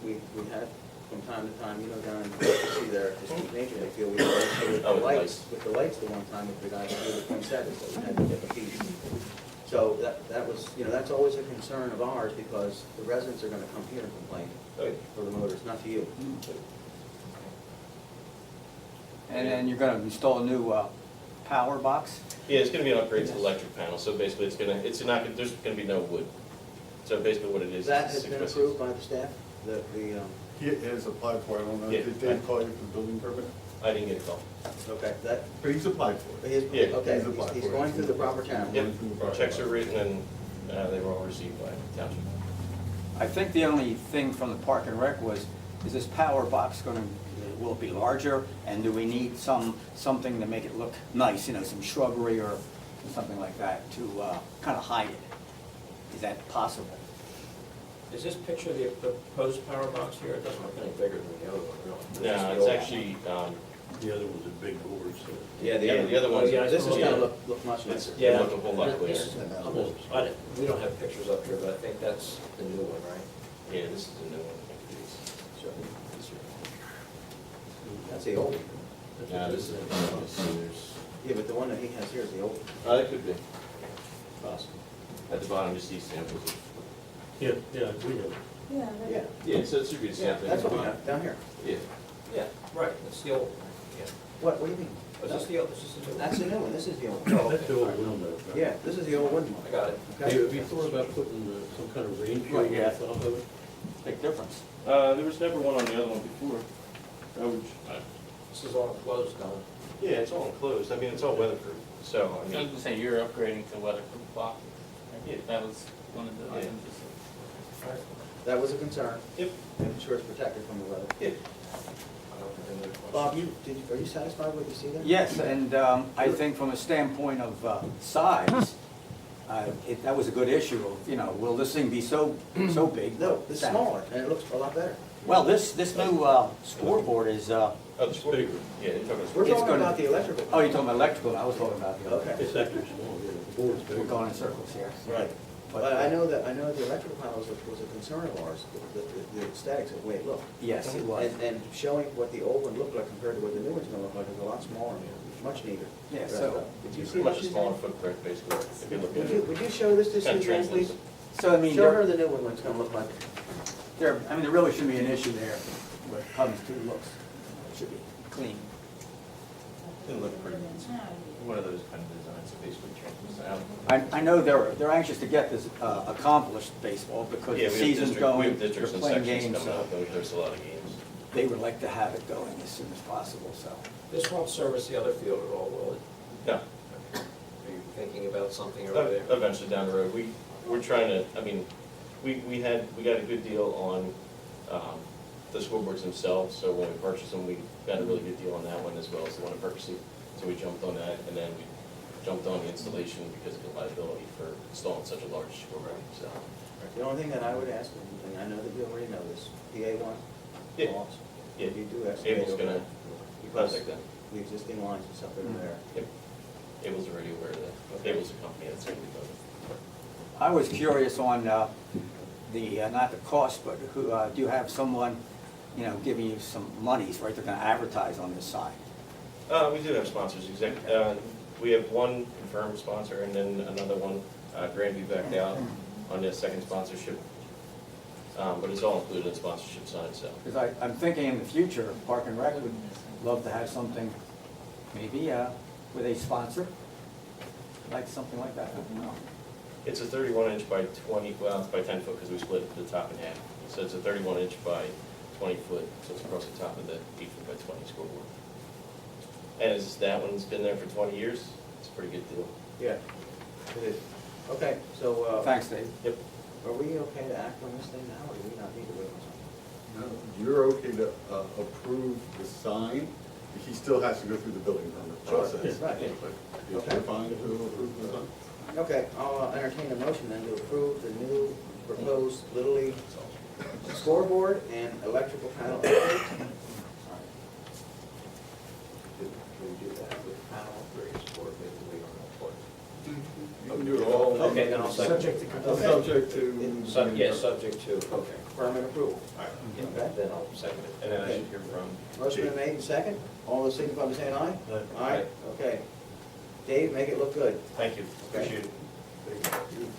had from time to time, down in the see there, at the major, they feel we were okay with Oh, the with the lights, the one time with the guys who were the poinsettias, that we had to get the piece. So that was, that's always a concern of ours, because the residents are gonna come here and complain for the motors, not to you. And then you're gonna install a new power box? Yeah, it's gonna be an upgrade to the electric panel, so basically there's gonna be no wood. So basically what it is. That is has been 6x6. approved by the staff, He has applied for it, I don't know, Yeah. did Dave call you for the building permit? I didn't get a call. okay, that, But he's applied for it. his, Yeah. okay, He's applied he's for it. going through the proper channel. Yep, checks are written and they were all received by township. I think the only thing from the Park and Rec was, is this power box gonna, will it be larger? And do we need something to make it look nice, some shrubbery or something like that to kind of hide it? Is that possible? Is this picture the proposed power box here? It doesn't look any bigger than the other one, really. No, Just the it's old actually, The other one's a big board, so. yeah, the other one's. yeah, This is yeah, gonna look much It's nicer. Yeah. look a whole lot cleaner. This is- we don't have pictures up here, but I think that's the new one, right? Yeah, this is a new one. Sure. This year. That's the old one. No, this is, there's, Yeah, but the one that he has here is the old one. that could be. Possible. At the bottom, you see samples of. Yeah, we know. Yeah, Yeah, so it should be the yeah, same thing. that's what we have, down here. Yeah. Yeah, right, that's the old one. Yeah. What do you mean? Is this the old, is this the new one? That's the new one, this is the old one. That's the old window. Yeah, this is the old wooden I one. got it. Okay. Have you thought about putting some kind of rain shield on Yeah. top of it? Big difference. There was never one on the other one before. This is all enclosed now. Yeah, it's all enclosed. I mean, it's all weatherproof, so, I I was mean, gonna say, you're upgrading to weatherproof box. Yeah. That was one of the Yeah. items. That was a concern, yep, making sure it's protected from the weather. yeah. I don't have any other questions. Bob, are you satisfied with what you see there? Yes, and I think from a standpoint of size, that was a good issue of, will this thing be so big? No, it's smaller, and it looks a lot better. Well, this new scoreboard is, Oh, the score, yeah, you're talking about. We're It's talking gonna- about the electrical. oh, you're talking about electrical, I was talking about the other. Okay. It's actually small, yeah, the board's big. We're going in circles here. Right. But, But I know the electrical panels was a concern of ours, the aesthetics of the way it looked. Yes, it was. And showing what the old one looked like compared to what the new one's gonna look like is a lot smaller, much neater. Yeah, so- Did you see Pretty what much a she's smaller saying? footprint, basically, if you look at it. Would you show this to Kind of Suzanne, please? translates. So, I mean, Show her the new one, what it's gonna look like. there really shouldn't be an issue there when it comes to looks. It should be clean. It'll look pretty, one of those kind of designs, so basically translates out. I know they're anxious to get this accomplished, baseball, because Yeah, the we have season's district, we going, have they're districts and playing sections games, coming so. up, there's a lot of games. they would like to have it going as soon as possible, so. This won't service the other field at all, will it? No, Are you thinking about something over there? eventually down the road, we're trying to, I mean, we got a good deal on, the scoreboards themselves, so when we purchased them, we got a really good deal on that one as well as the one in Percy. So we jumped on that, and then we jumped on the installation because of the liability for installing such a large scoreboard, so. The only thing that I would ask, and I know that you already know this, PA one? Yeah. Lots. Yeah. You do excavate Abel's over gonna there. Because contact them. the existing lines and stuff that are there. Yep. Abel's already aware of that. Abel's a company that's gonna be done. I was curious on the, not the cost, but who, do you have someone, you know, giving you some monies, right? They're gonna advertise on this side. We do have sponsors, we have one confirmed sponsor and then another one, Grandview backed out on the second sponsorship. But it's all included in the sponsorship side, so. Because I'm thinking in the future, Park and Rec would love to have something, maybe with a sponsor, like something like that. I don't know. It's a 31 inch by 20, well, it's by 10 foot because we split the top in half. So it's a 31 inch by 20 foot, so it's across the top of the 8 foot by 20 scoreboard. And as that one's been there for 20 years, it's a pretty good deal. Yeah, it is. Okay, so, Thanks, Dave. Yep. are we okay to act on this thing now, or do we not need to wait on something? No, you're okay to approve the sign, he still has to go through the building permit Sure, process. right, yeah. But if Okay. you're fine to approve the sign. Okay, I'll entertain a motion then to approve the new proposed Little League scoreboard and electrical panel upgrade. Can we do that with panel upgrades or maybe we don't know You can do it all. Okay, then I'll second. Subject to Subject to. Yes, subject to, okay. permit approval. All right, Okay. then I'll second it, and then I should hear from. Motion been made and second. All those signify by saying aye. Aye. Okay. Dave, make it look good. Thank you, Okay. appreciate it.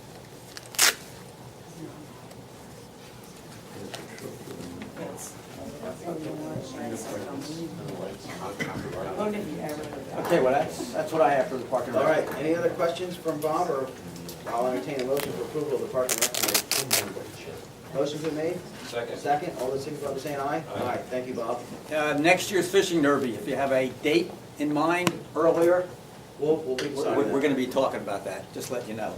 Okay, well, that's what I have for the Park and Rec. All right, any other questions from Bob, or I'll entertain a motion for approval of the Park and Rec Committee. Motion been made? Second. Second, all those signify by saying aye. Aye. Thank you, Bob. Next year's fishing derby, if you have a date in mind earlier, We'll be we're signing that. going to be talking about that, just let you know.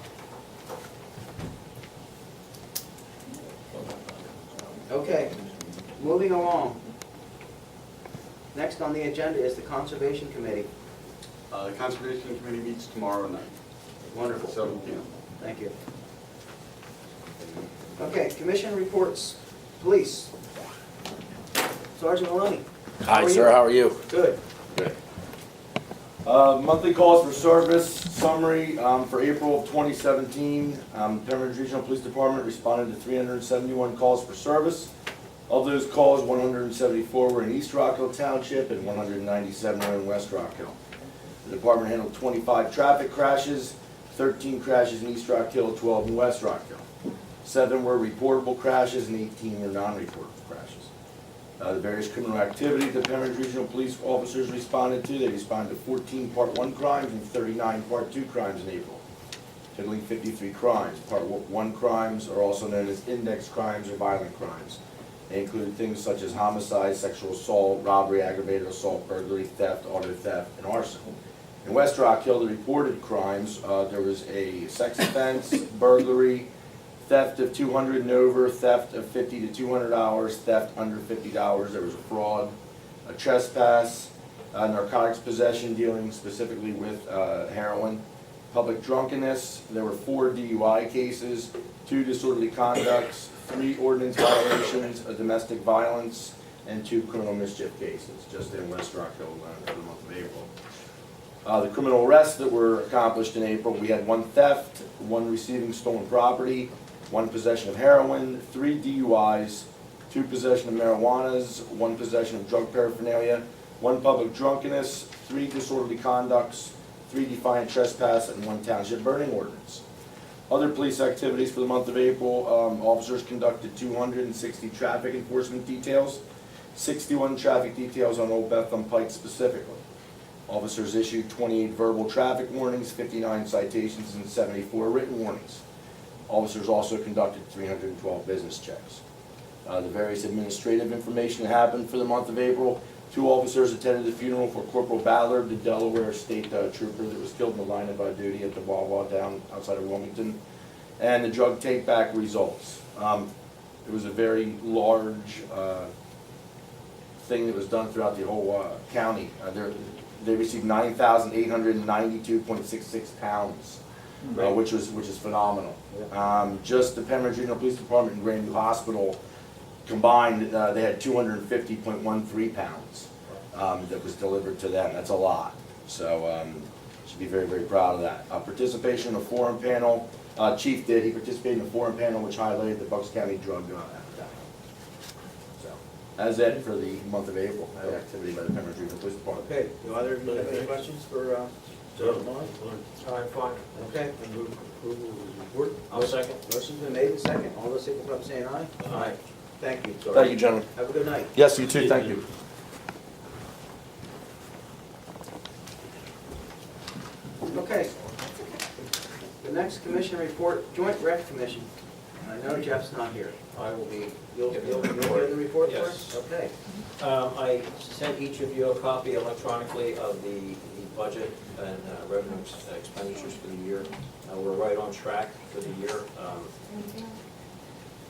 Okay, moving along. Next on the agenda is the Conservation Committee. The Conservation Committee meets tomorrow night, Wonderful. 7 p.m. Thank you. Okay, commission reports. Police. Sergeant Maloney. Hi, sir, how are you? Good. Monthly calls for service summary for April of 2017. Pennridge Regional Police Department responded to 371 calls for service. Of those calls, 174 were in East Rockhill Township and 197 were in West Rockhill. The department handled 25 traffic crashes, 13 crashes in East Rockhill, 12 in West Rockhill. 7 were reportable crashes and 18 were non-reportable crashes. The various criminal activity the Pennridge Regional Police officers responded to, they responded to 14 Part 1 crimes and 39 Part 2 crimes in April, totaling 53 crimes. Part 1 crimes are also known as index crimes or violent crimes. They include things such as homicide, sexual assault, robbery, aggravated assault, burglary, theft, auto theft, and arson. In West Rockhill, the reported crimes, there was a sex offense, burglary, theft of $200 and over, theft of $50 to $200, theft under $50. There was a fraud, a trespass, narcotics possession, dealing specifically with heroin, public drunkenness. There were 4 DUI cases, 2 disorderly conducts, 3 ordinance violations, a domestic violence, and 2 criminal mischief cases, just in West Rockhill alone for the month of April. The criminal arrests that were accomplished in April, we had 1 theft, 1 receiving stolen property, 1 possession of heroin, 3 DUIs, 2 possession of marijuanas, 1 possession of drug paraphernalia, 1 public drunkenness, 3 disorderly conducts, 3 defiant trespass, and 1 township burning ordinance. Other police activities for the month of April, officers conducted 260 traffic enforcement details, 61 traffic details on Old Bethlehem Pike specifically. Officers issued 28 verbal traffic warnings, 59 citations, and 74 written warnings. Officers also conducted 312 business checks. the various administrative information that happened for the month of April. 2 officers attended the funeral for Corporal Ballard, the Delaware State Trooper that was killed in the line of duty at the Wawa down outside of Wilmington, and the drug take-back results. It was a very large thing that was done throughout the whole county. They received 9,892.66 pounds, which is phenomenal. Just the Pennridge Regional Police Department and Grandview Hospital combined, they had 250.13 pounds that was delivered to them. That's a lot. So should be very, very proud of that. Participation in a forum panel. Chief did. He participated in a forum panel which highlighted the Bucks County drug epidemic. So that's it for the month of April. Activity by the Pennridge Regional Police Department. Okay, do either have any questions for Joe? All right, fine. Okay. Move approval of the report. I'll second. Motion's been made and second. All those signify by saying aye. Aye. Thank you. Sorry. Thank you, gentlemen. Have a good night. Yes, you too. Thank you. Okay. The next commission report, Joint Rec Commission. I know Jeff's not here. I will be. You'll give the report for us? Yes. Okay. I sent each of you a copy electronically of the budget and revenue expenditures for the year. We're right on track for the year.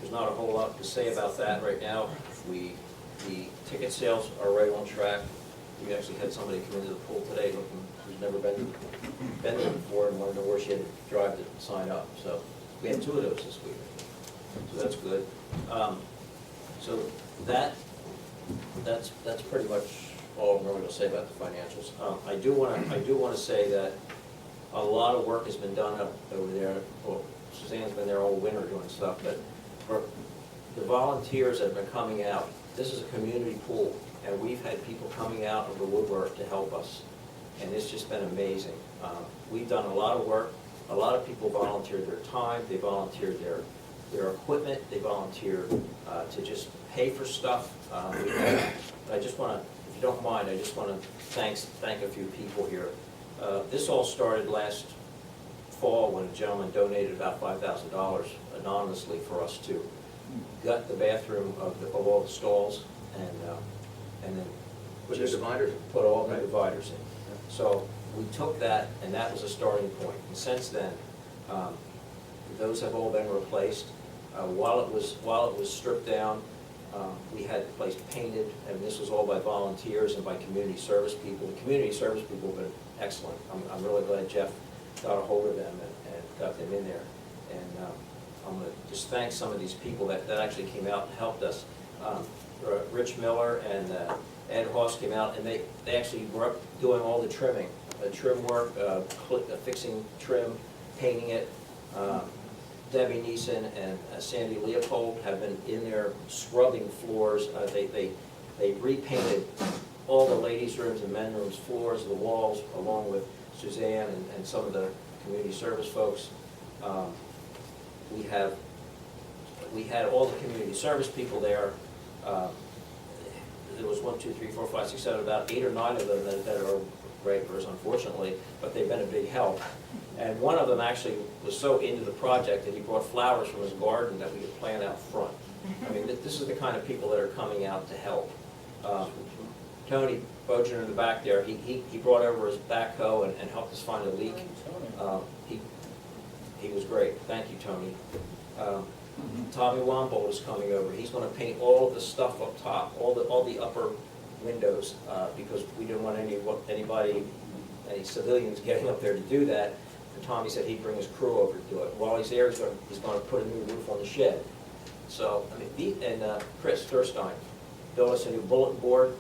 There's not a whole lot to say about that right now. The ticket sales are right on track. We actually had somebody come into the pool today who's never been there before and wanted to know where she had to drive to sign up. So we had 2 of those this week. So that's good. So that's pretty much all I'm really going to say about the financials. I do want to say that a lot of work has been done up over there. Well, Suzanne's been there all winter doing stuff, but for the volunteers that have been coming out, this is a community pool, and we've had people coming out of the woodwork to help us, and it's just been amazing. We've done a lot of work. A lot of people volunteered their time. They volunteered their equipment. They volunteered to just pay for stuff. I just want to, if you don't mind, I just want to thank a few people here. This all started last fall when a gentleman donated about $5,000 anonymously for us to gut the bathroom of all the stalls and then Put the dividers in. put all the dividers in. So we took that, and that was a starting point. And since then, those have all been replaced. While it was stripped down, we had the place painted, and this was all by volunteers and by community service people. The community service people have been excellent. I'm really glad Jeff got a hold of them and got them in there. And I'm going to just thank some of these people that actually came out and helped us. Rich Miller and Ed Hoss came out, and they actually were doing all the trimming, trim work, fixing trim, painting it. Debbie Neeson and Sandy Leopold have been in there scrubbing floors. They repainted all the ladies' rooms and men's rooms floors, the walls, along with Suzanne and some of the community service folks. We had all the community service people there. There was 1, 2, 3, 4, 5, 6, 7, about 8 or 9 of them that are regulars, unfortunately, but they've been a big help. And one of them actually was so into the project that he brought flowers from his garden that we could plant out front. I mean, this is the kind of people that are coming out to help. Tony Bojan in the back there, he brought over his backhoe and helped us find a leak. He was great. Thank you, Tony. Tommy Wambold is coming over. He's going to paint all of the stuff up top, all the upper windows, because we didn't want any civilians getting up there to do that. And Tommy said he'd bring his crew over to do it. While he's there, he's going to put a new roof on the shed. So, I mean, Chris Thurstein built us a new bulletin board,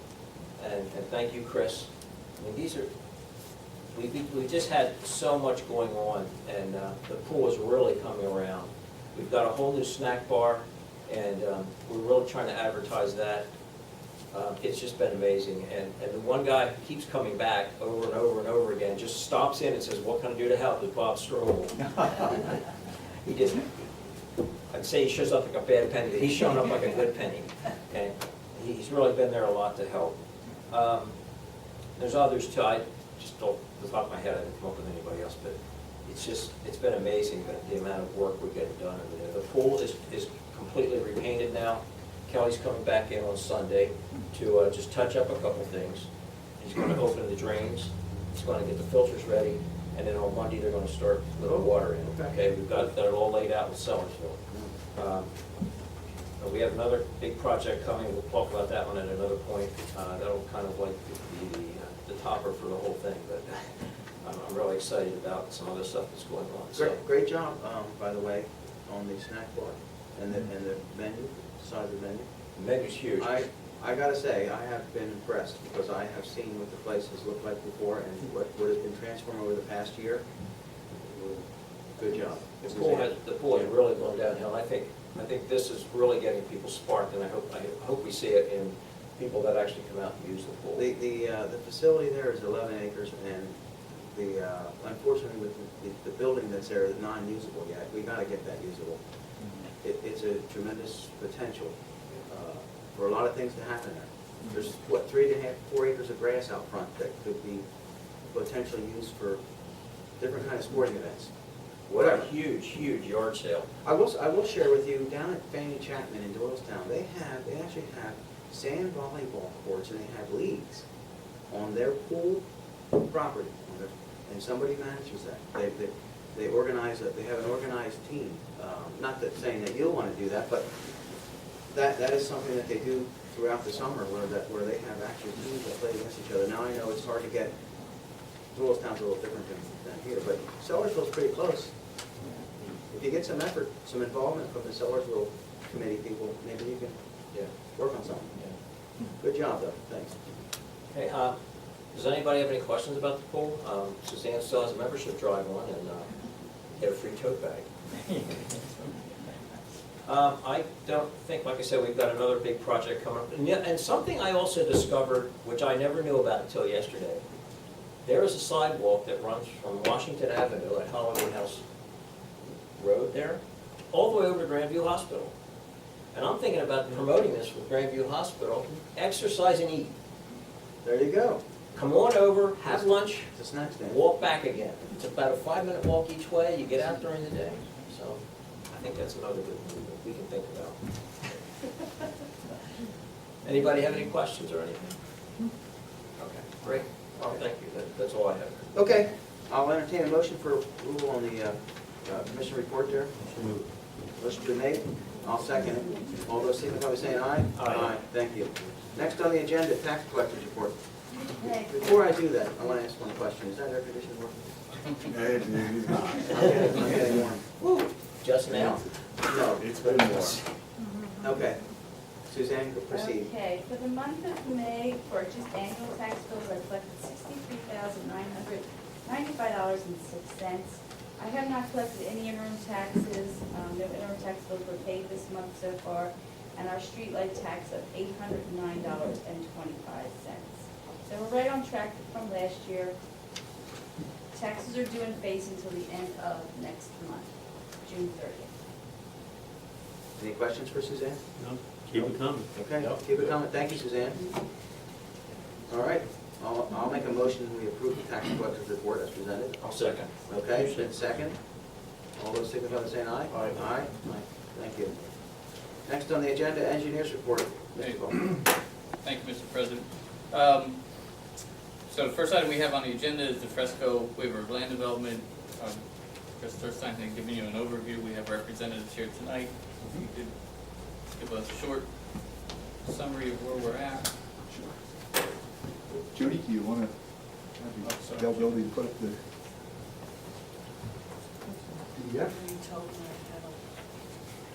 and thank you, Chris. I mean, we just had so much going on, and the pool is really coming around. We've got a whole new snack bar, and we're really trying to advertise that. It's just been amazing, and the one guy keeps coming back over and over and over again, just stops in and says, "What can I do to help?" With Bob Strobel. He just, I'd say he shows up like a bad penny, but he's shown up like a good penny, and he's really been there a lot to help. There's others too. I just don't, off the top of my head, I didn't come up with anybody else, but it's been amazing the amount of work we're getting done over there. The pool is completely repainted now. Kelly's coming back in on Sunday to just touch up a couple things. He's gonna open the drains, he's gonna get the filters ready, and then on Monday, they're gonna start with the water in. Okay, we've got that all laid out with Sellersville. We have another big project coming, we'll talk about that one at another point. That'll kind of like be the topper for the whole thing, but I'm really excited about some other stuff that's going on. So, Great job, by the way, on the snack bar and the menu, size of the menu. the menu's huge. I gotta say, I have been impressed because I have seen what the place has looked like before and what has been transformed over the past year. Good job. The pool has really gone downhill. I think this is really getting people sparked, and I hope we see it in people that actually come out and use the pool. The facility there is 11 acres, and unfortunately with the building that's there is non-usable yet. We gotta get that usable. It's a tremendous potential for a lot of things to happen there. There's, what, 3.5, 4 acres of grass out front that could be potentially used for different kind of sporting events. What a Whatever. huge yard sale. I will share with you, down at Fannie Chapman in Doylestown, they actually have sand volleyball courts and they have leagues on their pool property. And somebody manages that. They organize they have an organized team. Not that saying that you'll want to do that, but that is something that they do throughout the summer where they have actual teams that play against each other. Now I know it's hard to get, Doylestown's a little different than here, but Sellersville's pretty close. If you get some effort, some involvement from the Sellersville committee people, maybe you can work on something. Good job though, thanks. Hey, does anybody have any questions about the pool? Suzanne still has a membership drive on and get a free tote bag. I don't think, like I said, we've got another big project coming up. And something I also discovered, which I never knew about until yesterday, there is a sidewalk that runs from Washington Avenue at Halloween House Road there, all the way over to Grandview Hospital. And I'm thinking about promoting this with Grandview Hospital, exercise and eat. There you go. Come on over, have lunch, It's a snack stand. walk back again. It's about a 5-minute walk each way, you get out during the day. So I think that's another good move that we can think about. Anybody have any questions or anything? Okay, great. Well, thank you. That's all I have. Okay, I'll entertain a motion for approval on the commission report there. Motion been made. I'll second it. All those signify by saying aye. Aye. Thank you. Next on the agenda, tax collector's report. Okay. Before I do that, I want to ask one question. Is that air conditioning working? It's not. I'm getting warm. Woo, just now. No. It's been more. Okay. Suzanne, proceed. Okay, for the month of May, for just annual tax bills, I collected $63,995.06. I have not collected any interim taxes. No interim tax bills were paid this month so far, and our streetlight tax of $809.25. So we're right on track from last year. Taxes are due in phase until the end of next month, June 30th. Any questions for Suzanne? No, keep it coming. Okay, keep it coming. Thank you, Suzanne. All right, I'll make a motion, we approve the tax collector's report as presented. I'll second. Okay, it's been second. All those signify by saying aye. Aye. Aye. Thank you. Next on the agenda, engineers report. Mr. Ball. Thank you, Mr. President. So the first item we have on the agenda is the Fresco waiver of land development. Chris Thurstein has given you an overview. We have representatives here tonight. If you could give us a short summary of where we're at. Judy, do you want to have the availability to put up the PDF? You told me I had to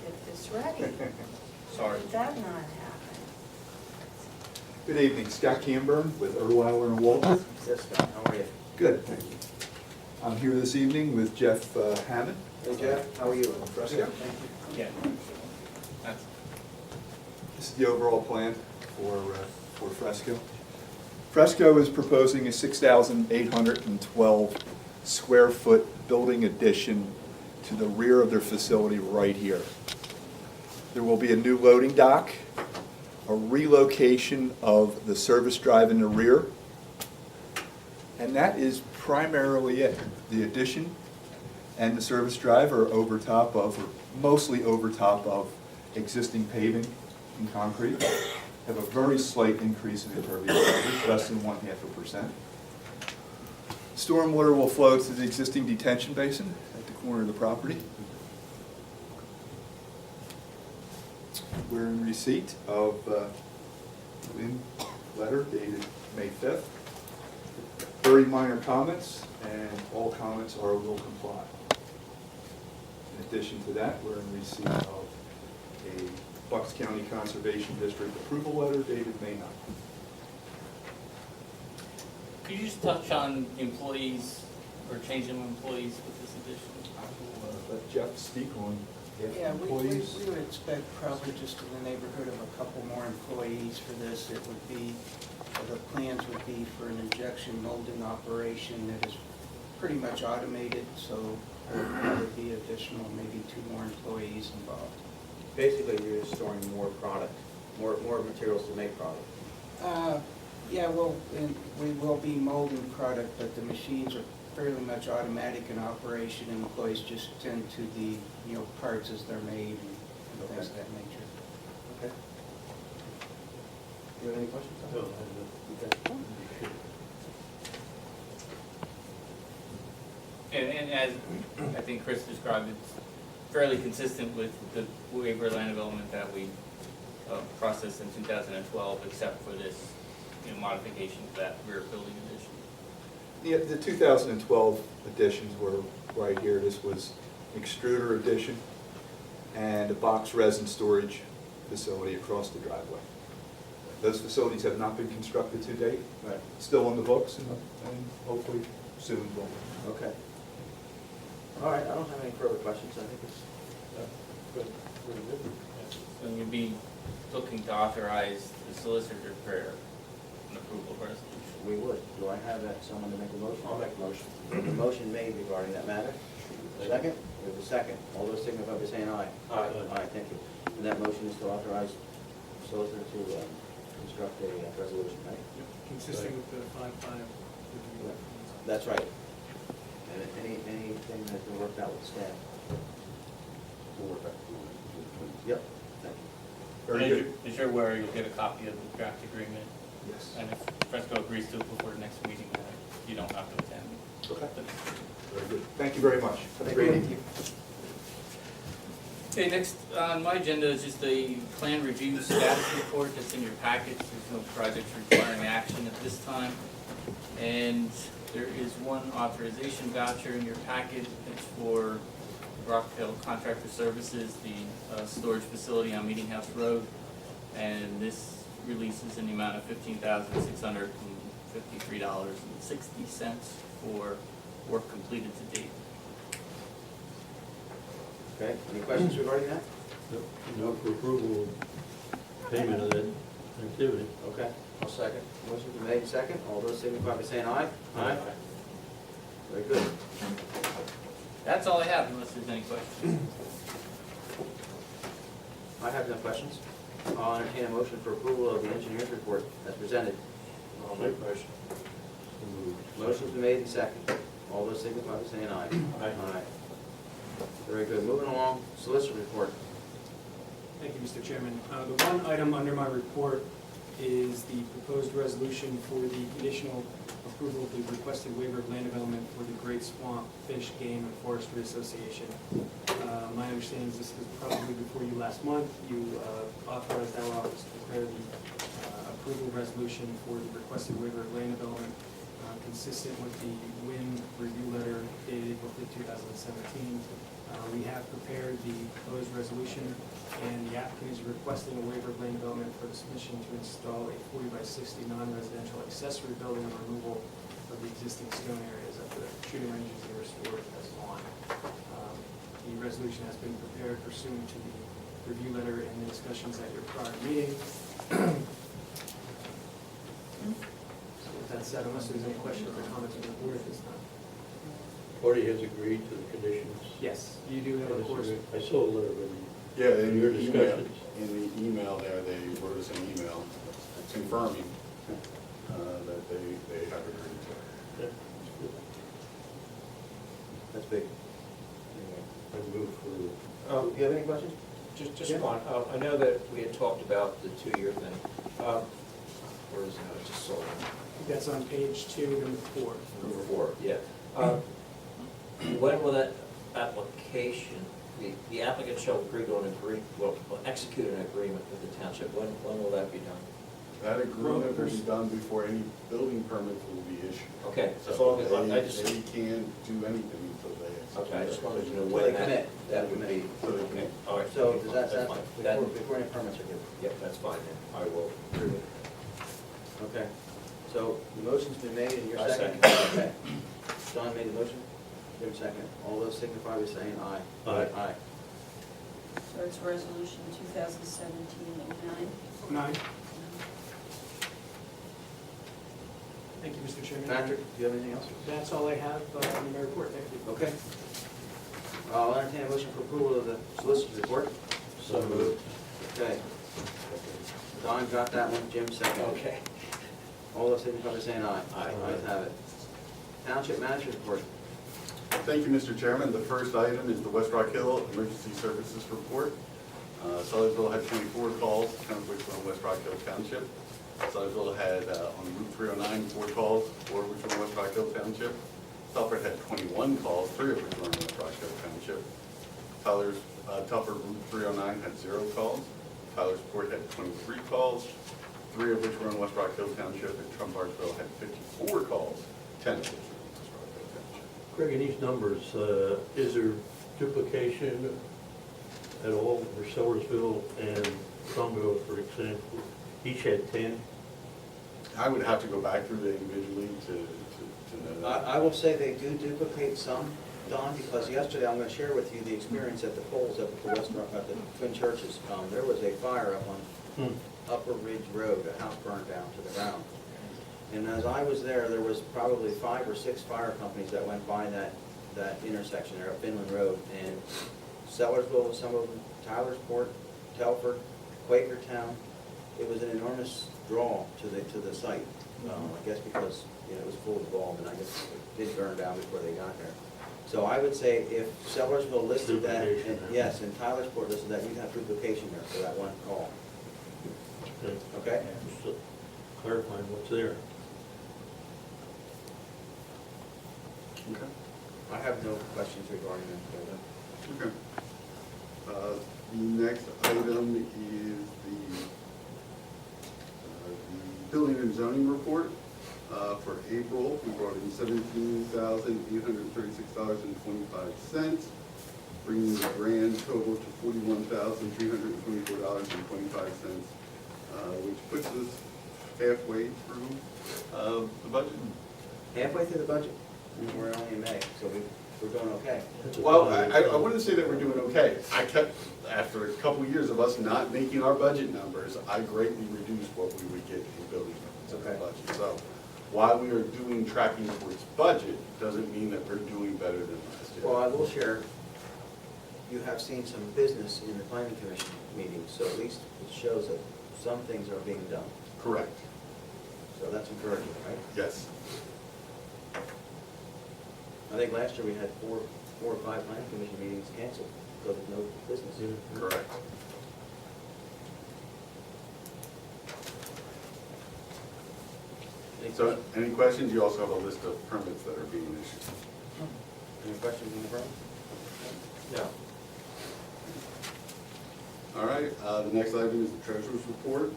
get this ready. Sorry. Did that not happen? Good evening, Scott Camburn with Erdewiler and Walton. Yes, Scott, how are you? Good, thank you. I'm here this evening with Jeff Hammond. Hey, Jeff, how are you? Fresco. Yeah. That's This is the overall plan for Fresco. Fresco is proposing a 6,812 square foot building addition to the rear of their facility right here. There will be a new loading dock, a relocation of the service drive in the rear, and that is primarily it. The addition and the service drive are over top of, or mostly over top of, existing paving in concrete, have a very slight increase in impervious coverage, less than 0.5%. Stormwater will flow to the existing detention basin at the corner of the property. We're in receipt of Lynn letter dated May 5th. Very minor comments, and all comments are will comply. In addition to that, we're in receipt of a Bucks County Conservation District approval letter dated May 9th. Could you just touch on employees or changing employees with this addition? Let Jeff speak on Yeah, we employees. would expect probably just in the neighborhood of a couple more employees for this. It would be, the plans would be for an injection molding operation that is pretty much automated, so there would be additional, maybe 2 more employees involved. Basically, you're just storing more product, more materials to make product. Yeah, well, we will be molding product, but the machines are fairly much automatic in operation, and employees just tend to the, parts as they're made and things of that nature. Okay. Do you have any questions? No, And as I think Chris described, it's fairly consistent with the waiver land development that we processed in 2012, except for this modification to that rear building addition. Yeah, the 2012 additions were right here. This was extruder addition and a box resin storage facility across the driveway. Those facilities have not been constructed to date. Right. Still on the books, and hopefully soon will. Okay. All right, I don't have any further questions. I think it's good. Pretty good. So you'd be looking to authorize the solicitor for an approval resolution. We would. Do I have someone to make a motion? I'll make a motion. The motion made regarding that matter. Second? We have a second. All those signify by saying aye. Aye. Aye, thank you. And that motion is to authorize the solicitor to construct a resolution, right? Consistent with the 5-5 review. That's right. And anything that's been worked out with staff? Will work out. Yep, thank you. Very And good. As you're aware, you'll get a copy of the draft agreement. Yes. And if Fresco agrees to it before the next meeting, you don't have to attend. Okay. Very good. Thank you very much. Have a great evening. Okay, next on my agenda is just a plan review status report that's in your packets. There's no projects requiring action at this time. And there is one authorization voucher in your packet. It's for Rockhill Contractor Services, the storage facility on Meeting House Road. And this releases in the amount of $15,653.60 for work completed to date. Okay, any questions regarding that? No for approval of payment of that activity. Okay, I'll second. Motion been made second. All those signify by saying aye. Aye. Very good. That's all I have unless there's any questions. I have no questions. I'll entertain a motion for approval of the engineer's report as presented. I'll make motion. Motion's been made and second. All those signify by saying aye. Aye. Very good. Moving along, solicitor report. Thank you, Mr. Chairman. The one item under my report is the proposed resolution for the conditional approval of the requested waiver of land development for the Great Swamp Fish, Game, and Forestry Association. My understanding is this was probably before you last month. You authorized our office to prepare the approval resolution for the requested waiver of land development consistent with the WIN review letter dated April 5, 2017. We have prepared the proposed resolution, and the applicant is requesting a waiver of land development for the submission to install a 40 by 60 non-residential accessory building and removal of the existing stone areas of the shooting ranges and restored as lawn. The resolution has been prepared pursuant to the review letter and the discussions at your prior meeting. So with that said, unless there's any questions or comments from the board at this time. Party has agreed to the conditions. Yes, you do have a course. I saw a letter in Yeah, your discussions. in the email there, they wrote us an email confirming that they have agreed to it. Yeah, that's good. That's big. I move for, Oh, you have any questions? Just Yeah. one, I know that we had talked about the 2-year thing. Where is it? I just saw it. That's on page 2, number 4. Number 4, yeah. When will that application, the applicant shall agree to execute an agreement with the township, when will that be done? That agreement will be done before any building permits will be issued. Okay, as So long as, I just, they can't do anything until they execute. okay, I just wanted to know Till when they that, commit. that would be. So they Okay, commit. all right. So does that, that's that's fine. That- before any permits are given? Yep, that's fine then, I will approve it. Okay, so the motion's been made and you're I second? second. Okay. John made the motion, Jim second. All those signify by saying aye. Aye. Aye. So it's resolution 2017-09. 9. Thank you, Mr. Chairman. Patrick, do you have anything else? That's all I have in my report, thank you. Okay. I'll entertain a motion for approval of the solicitor's report. So moved. Okay. Don got that one, Jim second. Okay. All those signify by saying aye. Aye. Ayes have it. Township manager's report. Thank you, Mr. Chairman. The first item is the West Rockhill Emergency Services Report. Sellersville had 24 calls, 10 of which were in West Rockhill Township. Sellersville had, on Route 309, 4 calls, 4 of which were in West Rockhill Township. Telford had 21 calls, 3 of which were in West Rockhill Township. Telford Route 309 had 0 calls. Tyler's Port had 23 calls, 3 of which were in West Rockhill Township, and Trumpartsville had 54 calls, 10 of which were in West Rockhill Township. Craig, in these numbers, is there duplication at all for Sellersville and Trumville, for example? Each had 10? I would have to go back through it individually to know that. I will say they do duplicate some, Don, because yesterday, I'm going to share with you the experience at the polls up at the at the Twin Churches. There was a fire up on Upper Ridge Road, a house burned down to the ground. And as I was there, there was probably 5 or 6 fire companies that went by that intersection there, up Finland Road. And Sellersville, some of them, Tylersport, Telford, Quakertown. It was an enormous draw to the site. I guess because it was full of bulb, and I guess it did burn down before they got there. So I would say if Sellersville listed that, and yes, and Tylersport listed that, you'd have duplication there for that one call. Okay? Just clarifying what's there. Okay. I have no questions regarding that. Okay. The next item is the building and zoning report. For April, we brought in $17,836.25, bringing the grand total to $41,324.25, which puts us halfway through the budget. Halfway through the budget, and we're only in May, so we're doing okay. Well, I wouldn't say that we're doing okay. After a couple of years of us not making our budget numbers, I greatly reduced what we would get in building permits in the budget. So while we are tracking towards budget, doesn't mean that we're doing better than last year. Well, I will share, you have seen some business in the planning commission meetings, so at least it shows that some things are being done. Correct. So that's encouraging, right? Yes. I think last year we had 4 or 5 planning commission meetings canceled because of no business. Correct. So, any questions? You also have a list of permits that are being issued. Any questions in the room? No. All right, the next item is the treasurer's report.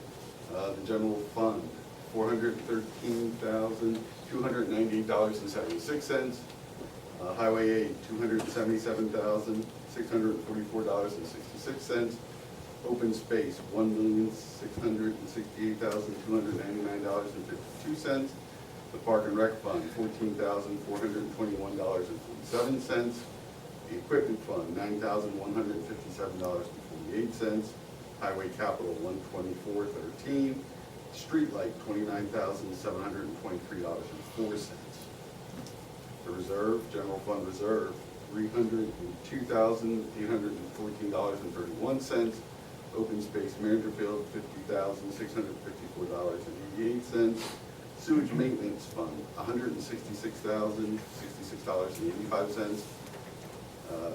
The general fund, $413,298.76. Highway aid, $277,644.66. Open space, $1,668,299.52. The Park and Rec Fund, $14,421.47. The Equipment Fund, $9,157.48. Highway Capital, $124.13. Streetlight, $29,723.04. The Reserve, General Fund Reserve, $302,814.31. Open Space Manorfield, $50,654.88. Sewage Maintenance Fund, $166,066.85.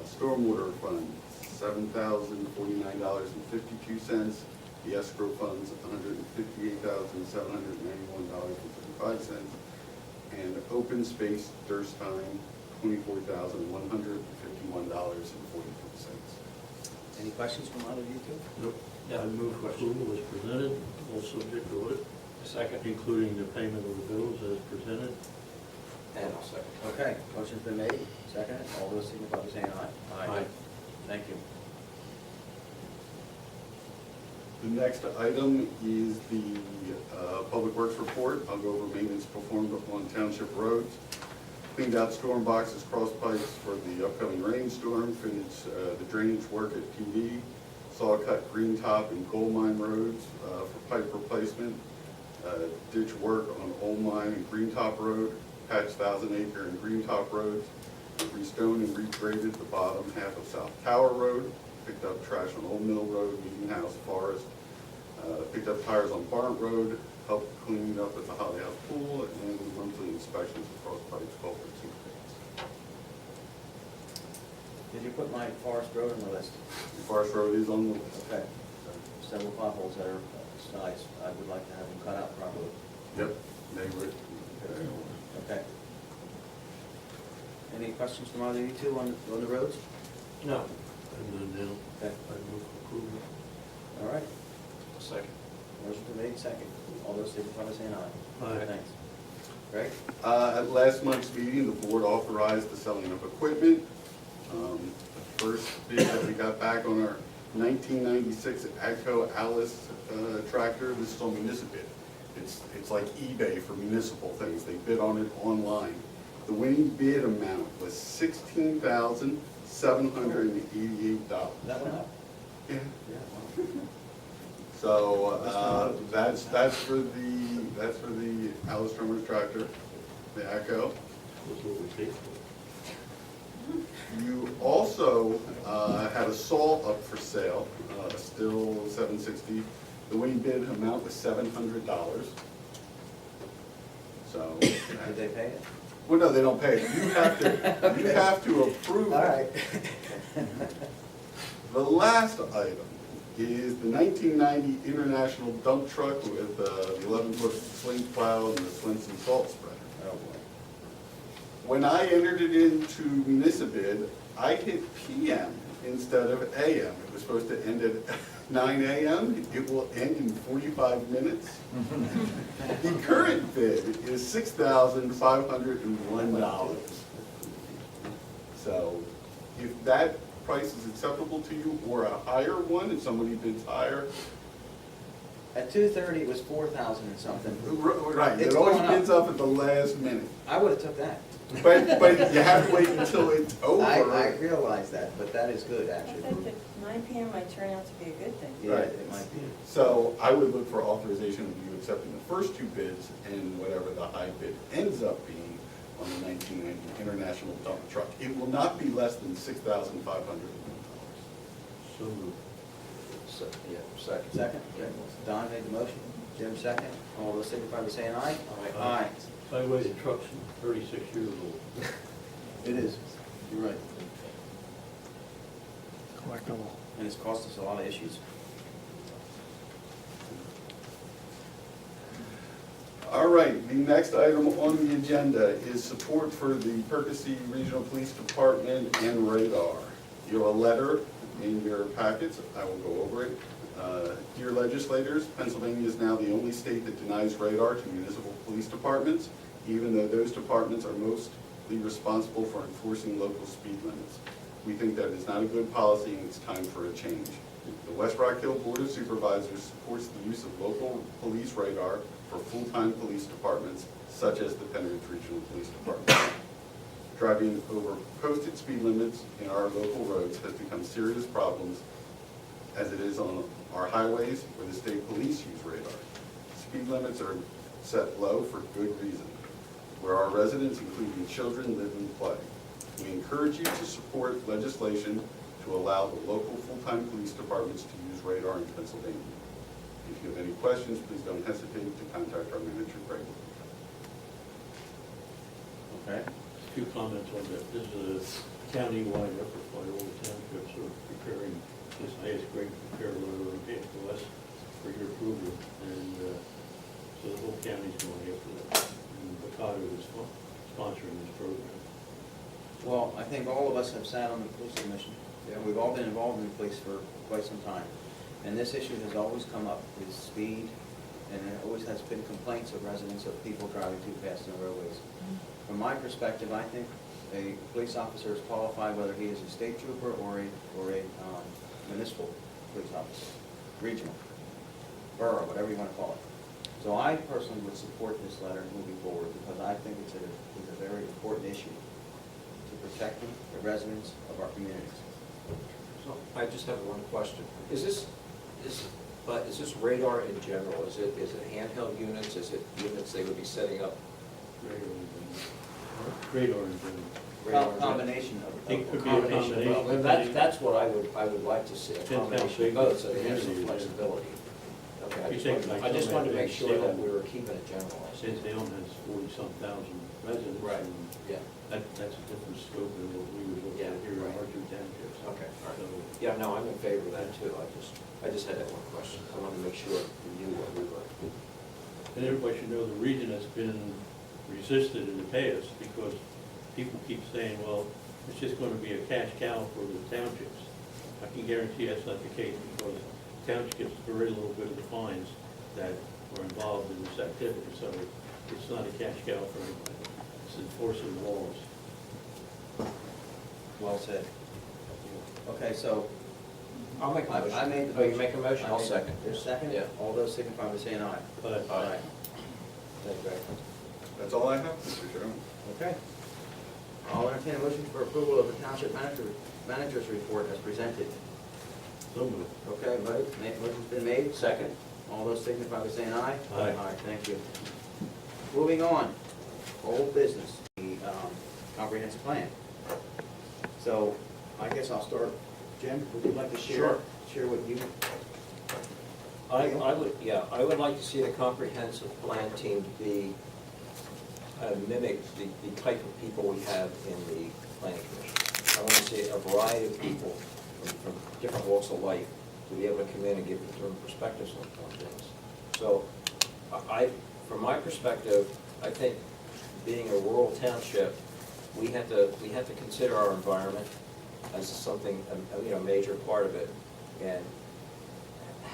Stormwater Fund, $7,049.52. The escrow funds, $158,791.35. And open space Durstein, $24,151.44. Any questions from either of you two? Nope. I move for approval as presented, all subject to audit, Second. including the payment of the bills as presented. And I'll second. Okay, motion's been made, seconded, all those signify by saying aye. Aye. Thank you. The next item is the Public Works Report. I'll go over maintenance performed on township roads. Cleaned out storm boxes, cross pipes for the upcoming rainstorm, finished the drainage work at PD, saw cut green top and gold mine roads for pipe replacement, ditch work on Old Mine and Green Top Road, patched 1,000 Acre and Green Top roads, restoned and regraded the bottom half of South Tower Road, picked up trash on Old Mill Road, Meeting House, Forest, picked up tires on Barnet Road, helped clean up at the Holly House Pool, and monthly inspections across pipes, culverts, and creeks. Did you put my Forest Road on the list? Forest Road is on the list. Okay. Several potholes that are size, I would like to have them cut out properly. Yep, they would. Okay. Any questions from either of you two on the roads? No. And then now, Okay. I move for approval. All right. Second. Motion been made, second. All those signify by saying aye. Aye. Thanks. Greg? At last month's meeting, the board authorized the selling of equipment. The first bid that we got back on our 1996 AGCO Alice tractor, this is on municipal bid. It's like eBay for municipal things. They bid on it online. The winning bid amount was $16,788. That one up? Yeah. Yeah. So that's for the Alice Tremors tractor, the AGCO. That's what we paid for. You also had a saw up for sale, still $760. The winning bid amount was $700. So. Did they pay it? Well, no, they don't pay it. You have to approve it. All right. The last item is the 1990 International Dump Truck with the 11-foot sling plow and the Swenson salt spreader. Oh, boy. When I entered it into municipal, I hit PM instead of AM. It was supposed to end at 9 AM. It will end in 45 minutes. The current bid is $6,501. So if that price is acceptable to you, or a higher one, if somebody bids higher. At 2:30, it was 4,000 and something. Right, It's it always going up. bids up at the last minute. I would have took that. But you have to wait until it's over. I realize that, but that is good, I actually. think that 9 PM might turn out to be a good thing. Yeah, Right. it might be. So I would look for authorization of you accepting the first two bids and whatever the high bid ends up being on the 1990 International Dump Truck. It will not be less than $6,501. So moved. Yeah, second. Second? Okay. Don made the motion. Jim second. All those signify by saying aye. Aye. By the way, the truck's 36 years old. It is. You're right. Collectible. And it's cost us a lot of issues. All right, the next item on the agenda is support for the Percy Regional Police Department and radar. You have a letter in your packets. I will go over it. Dear legislators, Pennsylvania is now the only state that denies radar to municipal police departments, even though those departments are mostly responsible for enforcing local speed limits. We think that is not a good policy and it's time for a change. The West Rockhill Board of Supervisors supports the use of local police radar for full-time police departments, such as the Pennridge Regional Police Department. Driving over posted speed limits in our local roads has become serious problems as it is on our highways where the state police use radar. Speed limits are set low for good reason, where our residents, including children, live and play. We encourage you to support legislation to allow the local full-time police departments to use radar in Pennsylvania. If you have any questions, please don't hesitate to contact our manager, Craig. Okay. A few comments on that. This is a county-wide effort by all the townships are preparing this highest grade prepare letter on behalf of us for your approval, and so the whole county's going after that. And Bacado is sponsoring this program. Well, I think all of us have sat on the police commission, and we've all been involved in the police for quite some time. And this issue has always come up, is speed, and there always has been complaints of residents of people driving too fast in the roadways. From my perspective, I think a police officer is qualified whether he is a state trooper or a municipal police officer, regional, borough, whatever you want to call it. So I personally would support this letter moving forward because I think it's a very important issue to protecting the residents of our communities. So I just have one question. Is this radar in general? Is it handheld units? Is it units they would be setting up? Radar in general. Combination of. It could be a combination. Well, that's what I would like to see, a combination of both, so they have some flexibility. Okay, I just wanted to make sure that we were keeping it generalized. Since Salem has 40-some thousand residents. Right, and yeah. That's a different scope than what we would look at here in our two townships. Okay, all right. So, Yeah, no, I'm in favor of that too. I just had that one question. I wanted to make sure we knew what we were. and everybody should know the region has been resisted in the past because people keep saying, well, it's just going to be a cash cow for the townships. I can guarantee that's not the case because townships very little bit of the fines that are involved in this activity. So it's not a cash cow for anybody. It's enforcing laws. Well said. Okay, so. I'll make a motion. I made the Oh, you motion. make a motion? I'll second. There's a second? Yeah. All those signify by saying aye. Aye. Thank you. That's all I have, Mr. Chairman. Okay. I'll entertain a motion for approval of the township manager's report as presented. So moved. Okay, motion's been made. Second. All those signify by saying aye. Aye. Aye, thank you. Moving on, old business, the comprehensive plan. So I guess I'll start. Jim, would you like to share what you? I would like to see the comprehensive plan team be, mimic the type of people we have in the planning commission. I want to see a variety of people from different walks of life to be able to come in and give different perspectives on things. So from my perspective, I think being a rural township, we have to consider our environment as something, a major part of it, and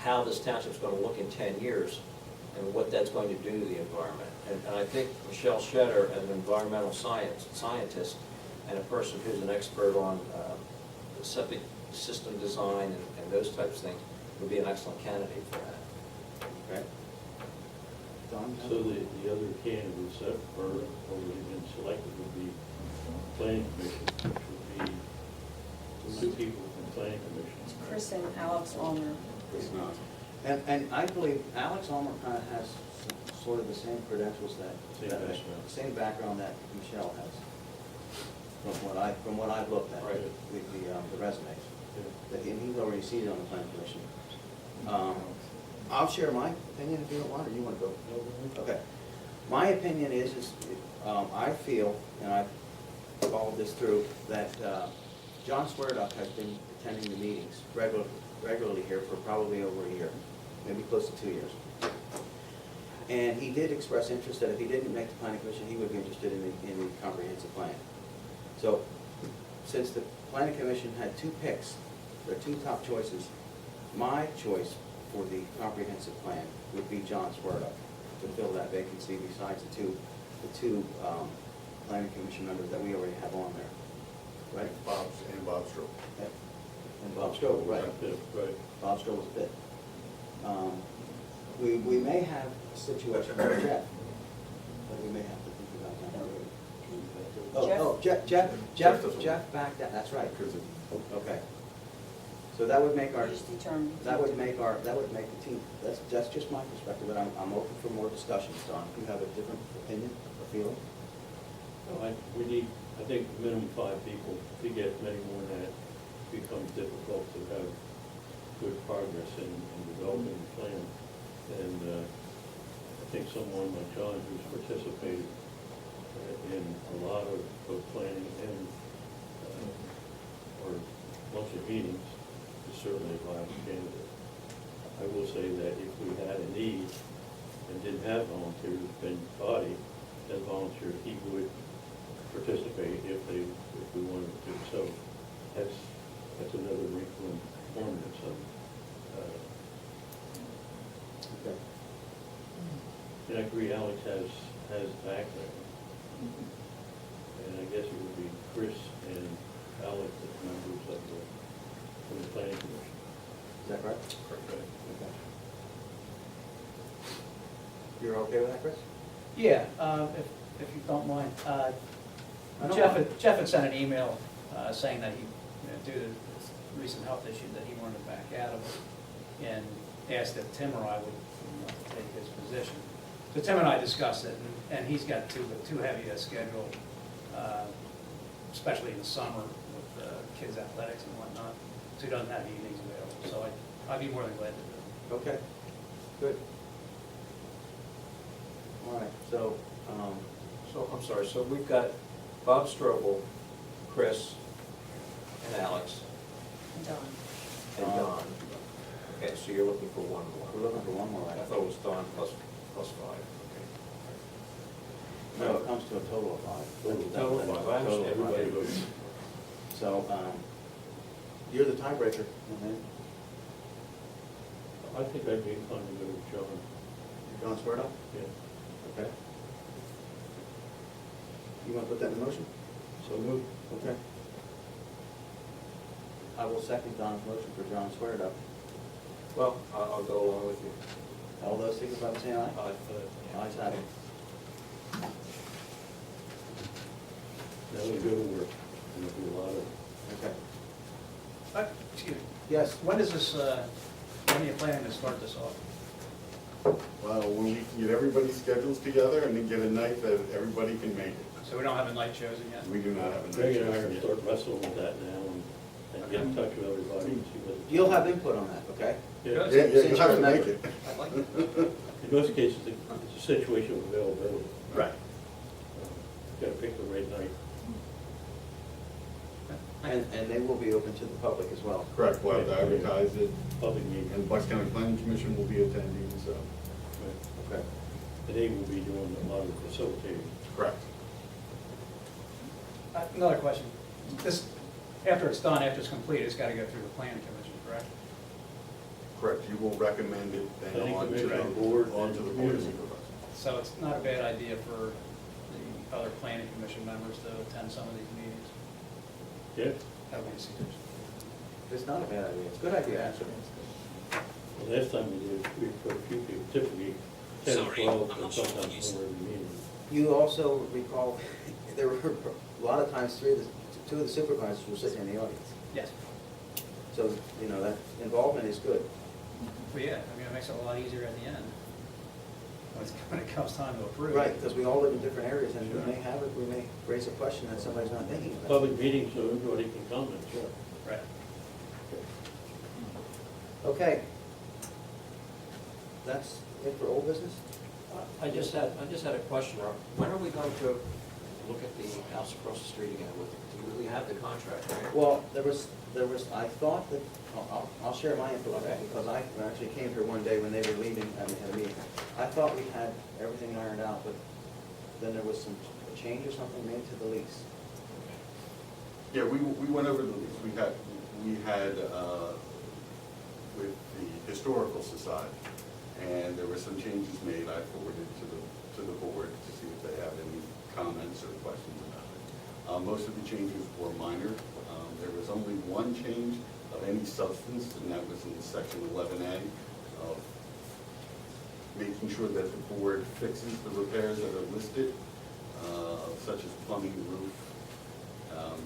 how this township's going to look in 10 years and what that's going to do to the environment. And I think Michelle Shetter, as an environmental scientist and a person who's an expert on septic system design and those types of things, would be an excellent candidate for that. Okay. Don? So the other candidates that are already been selected would be planning commission, which would be two people from planning commission. Chris and Alex Ulmer. It's not. And I believe Alex Ulmer kind of has sort of the same credentials same background that Michelle has, from what I've looked at, Right. the resumes. That he's already seated on the planning commission. I'll share my opinion if you don't want, or you want to go? Okay. My opinion is I feel, and I've followed this through, that John Swearduck has been attending the meetings regularly here for probably over a year, maybe close to 2 years. And he did express interest that if he didn't make the planning commission, he would be interested in the comprehensive plan. So, since the planning commission had two picks, their two top choices, my choice for the comprehensive plan would be John Swearduck to fill that vacancy besides the two planning commission members that we already have on there. Right? Bob Stroh. And Bob Stroh, right. Right. Bob Stroh was a bit. We may have a situation with Jeff, but we may have to think about that. Jeff backed out, that's right. Okay. So that would make that would make the team, that's just my perspective, but I'm open for more discussions, Don. If you have a different opinion or feeling? No, I think minimum 5 people. If you get many more than that, it becomes difficult to have good progress in developing the plan. And I think someone like John, who's participated in a lot of both planning and or certainly a viable candidate. I will say that if we had a need and didn't have volunteers, then body as volunteers, he would participate if we wanted to. So that's another wrinkle in performance. Okay. And I agree, Alex has background. And I guess it would be Chris and Alex as members of the planning commission. Is that correct? Correct. Okay. You're okay with that, Chris? Yeah, if you don't mind. I don't Jeff had sent an email saying that he, due to this recent health issue, that he wanted to back out of it, and asked if Tim or I would take his position. So Tim and I discussed it, and he's got too heavy a schedule, especially in the summer with kids' athletics and whatnot, so he doesn't have evenings available. So I'd be more than glad to do it. Okay, good. All right, so, So, I'm sorry, so we've got Bob Strobel, Chris, and Alex, Don. and Don. Okay, so you're looking for one more. we're looking for one more, I right? thought it was Don plus 5, okay. No, it comes to a total of 5. Total of 5, I understand. Everybody votes. So, you're the tiebreaker. I think I'd be inclined to go with John. John Squirtle? Yeah. Okay. You want to put that in motion? So moved. Okay. I will second Don's motion for John Squirtle. Well, I'll go along with you. All those signify by saying aye. Ayes have it. Now we go to work, and there'll be a lot of, Okay. Excuse me. Yes. When is this, when are you planning to start this off? Well, when we can get everybody's schedules together and then get a night that everybody can make it. So we don't have a night chosen yet? We do not have a night. Greg and I are yet. start wrestling with that now and get in touch with everybody and see what. You'll have input on that, okay? Yeah. Yeah, you have to make it. I'd like it. In most cases, it's a situation of availability. Right. Got to pick the right night. And they will be open to the public as well. Correct, we'll have to advertise it, Public meeting. and Bucks County Planning Commission will be attending, so. Okay. And they will be doing a lot of facilitating. Correct. Another question. This, after it's done, after it's completed, it's got to go through the planning commission, correct? Correct, you will recommend it then Planning on to commission, the board, board, on to the and board of community. supervisors. So it's not a bad idea for the other planning commission members to attend some of these meetings? Yeah. That would be a suggestion. It's not a bad idea. It's a good idea, actually. The last time we did, we put a few people, typically 10 or 12, and sometimes more every meeting. You also recall, there were a lot of times two of the supervisors were sitting in the audience. Yes. So, you know, that involvement is good. But yeah, I mean, it makes it a lot easier at the end, when it comes time to approve. Right, because we all live in different areas, and we may raise a question that somebody's not thinking about. Public meeting, so everybody can comment, sure. Right. Okay. That's it for old business? I just had a question, Rob. When are we going to look at the house across the street again? We have the contract, right? Well, there was, I thought that, I'll share my info on that, because I actually came here one day when they were leaving, and we had a meeting. I thought we had everything ironed out, but then there was some change or something made to the lease. Yeah, we went over the lease. We had with the Historical Society, and there were some changes made. I forwarded to the board to see if they have any comments or questions about it. Most of the changes were minor. There was only one change of any substance, and that was in section 11A of making sure that the board fixes the repairs that are listed, such as plumbing, roof.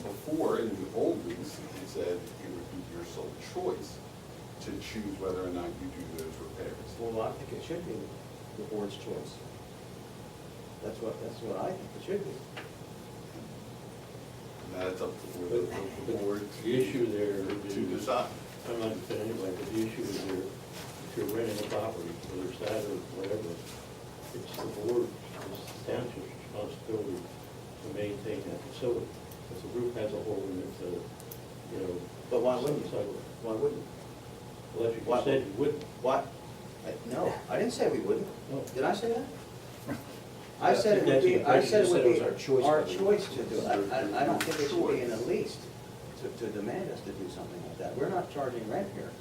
Before, in the old lease, it said it would be your sole choice to choose whether or not you do those repairs. Well, I think it should be the board's choice. That's what I think it should be. And that's up to the board The issue there to is, decide. I'm not defending anybody, but the issue is there, if you're renting a property, whether it's that or whatever, it's the board, it's the township's responsibility to maintain that facility. If the roof has a hole in it, you know. But why wouldn't you? sidewalk. Why wouldn't you? Well, you What? said you wouldn't. What? No, I didn't say we wouldn't. No. Did I say that? I I said it think would be, that's I the said it would impression. You be said it was our our choice choice to do it. I don't think it should be in the least to demand us to do something like that. We're not charging rent here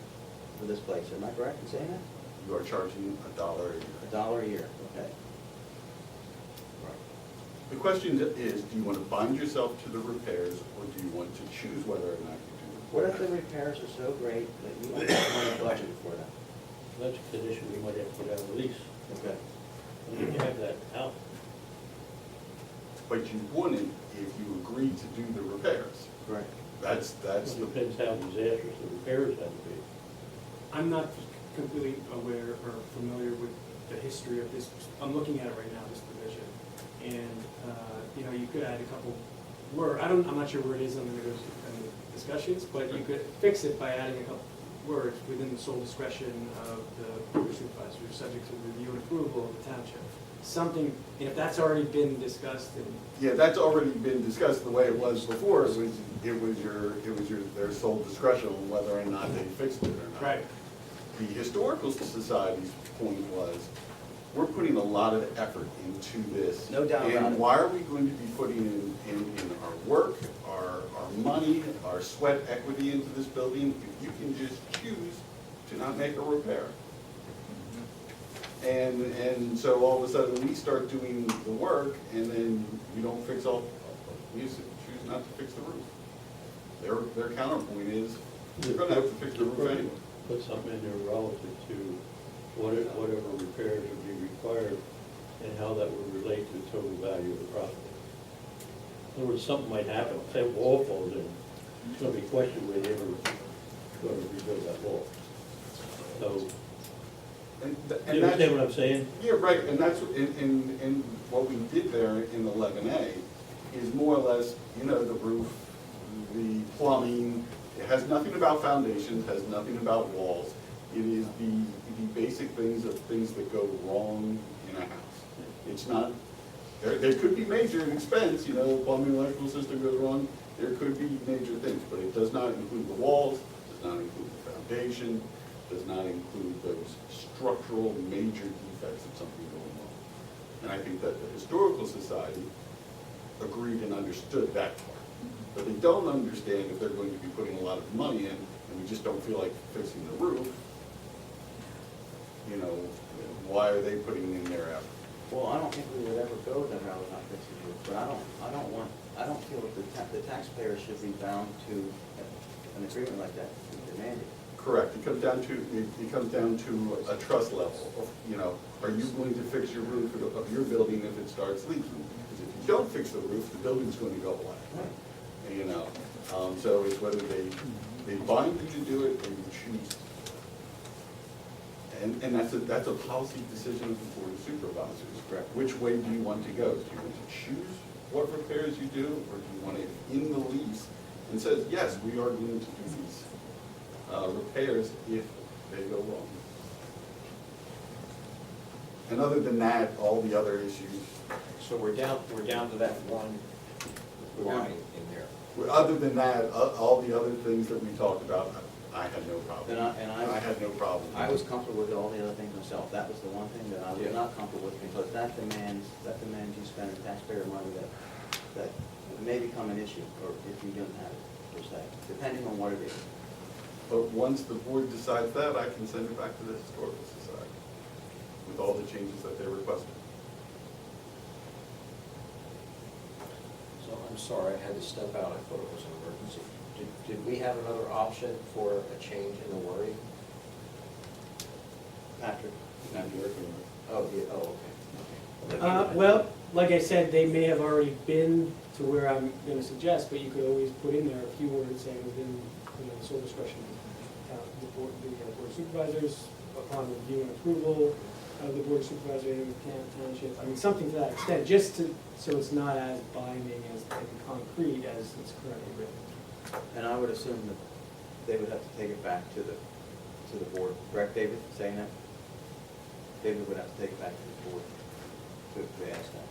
for this place, am I correct in saying that? You are charging $1 a year. $1 a year, okay. The question is, do you want to bind yourself to the repairs, or do you want to choose whether or not you do it? What if the repairs are so great that you don't have money budgeted for them? That's a condition we might have to get out of the lease. Okay. We can have that out. But you wouldn't if you agreed to do the repairs. Correct. That's It the, depends how disastrous the repairs have to be. I'm not completely aware or familiar with the history of this. I'm looking at it right now, this provision. And, you know, you could add a couple I'm not sure where it is on the discussions, but you could fix it by adding a couple words within the sole discretion of the board of supervisors, subject to review and approval of the township. Something, if that's already been discussed and. yeah, that's already been discussed the way it was before. It was their sole discretion on whether or not they fixed it or not. Right. The Historical Society's point was, we're putting a lot of effort into this. No doubt about And it. why are we going to be putting in our work, our money, our sweat equity into this building if you can just choose to not make a repair? And so all of a sudden, we start doing the work, and then we don't fix all, we choose not to fix the roof. Their counterpoint is, you're gonna have to fix the roof anyway. Put something in there relative to whatever repairs would be required and how that would relate to the total value of the property. In other words, something might happen, say a wall falls in, it's gonna be questioned whether they ever gonna rebuild that wall. So, And you that's, understand what I'm saying? yeah, right, and that's, and what we did there in 11A is more or less, you know, the roof, the plumbing, it has nothing about foundations, has nothing about walls. It is the basic things of things that go wrong in a house. It's not, there could be major expense, you know, plumbing, electrical system goes wrong, there could be major things, but it does not include the walls, does not include the foundation, does not include those structural major defects of something going wrong. And I think that the Historical Society agreed and understood that part. But they don't understand if they're going to be putting a lot of money in, and we just don't feel like fixing the roof, you know, why are they putting in their effort? Well, I don't think we would ever go that route without fixing the roof, but I don't feel that the taxpayer should be bound to an agreement like that, to demand it. Correct, it comes down to a trust level, of, you know, are you going to fix your roof of your building if it starts leaking? Because if you don't fix the roof, the building's going to go black. You know, so it's whether they bind you to do it or you choose. And that's a policy decision of the Board of Supervisors. Correct. Which way do you want to go? Do you want to choose what repairs you do, or do you want it in the lease and says, yes, we are going to do these repairs if they go wrong? And other than that, all the other issues, So we're down to that one line in there. other than that, all the other things that we talked about, I had no problem. I had no problem. I was comfortable with all the other things myself. That was the one thing that I was not comfortable with, because that demands you spending taxpayer money that may become an issue, or if you don't have it, per se, depending on what it is. But once the board decides that, I can send it back to the Historical Society with all the changes that they requested. So I'm sorry, I had to step out, I thought it was an emergency. Did we have another option for a change in the wording? Patrick? Oh, yeah, oh, okay. Well, like I said, they may have already been to where I'm gonna suggest, but you could always put in there a few words saying within, you know, the sole discretion of the board of supervisors, upon review and approval of the board of supervisors in the township. I mean, something to that extent, just to, so it's not as binding as concrete as it's currently written. And I would assume that they would have to take it back to the board, correct, David, saying that? David would have to take it back to the board to ask that.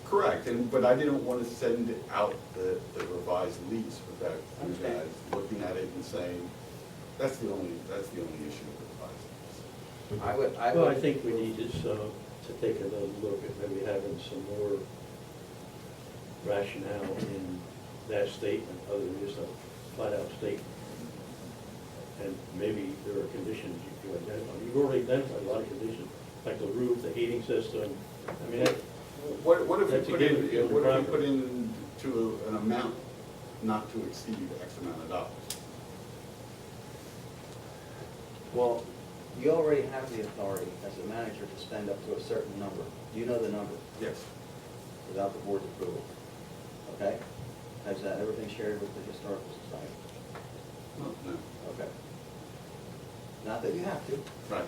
Correct, but I didn't want to send out the revised lease without you guys looking at it and saying, That's the only issue with the five. Well, I think we need to take another look at maybe having some more rationale in that statement, other than just a flat-out statement. And maybe there are conditions you could identify. You've already identified a lot of conditions, like the roof, the heating system. I mean, What if we that's a put given in, for the what if we property. put in to an amount not to exceed X amount of dollars? Well, you already have the authority as a manager to spend up to a certain number. Do you know the number? Yes. Without the board's approval. Okay? Has that ever been shared with the Historical Society? No. Okay. Not that you have to, Right.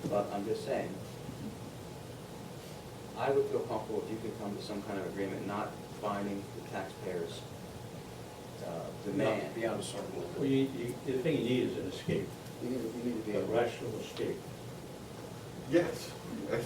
but I'm just saying, I would feel comfortable if you could come to some kind of agreement, not binding the taxpayers' demand. Beyond a certain level. Well, the thing you need is an escape, You need to be a able. rational escape. Yes.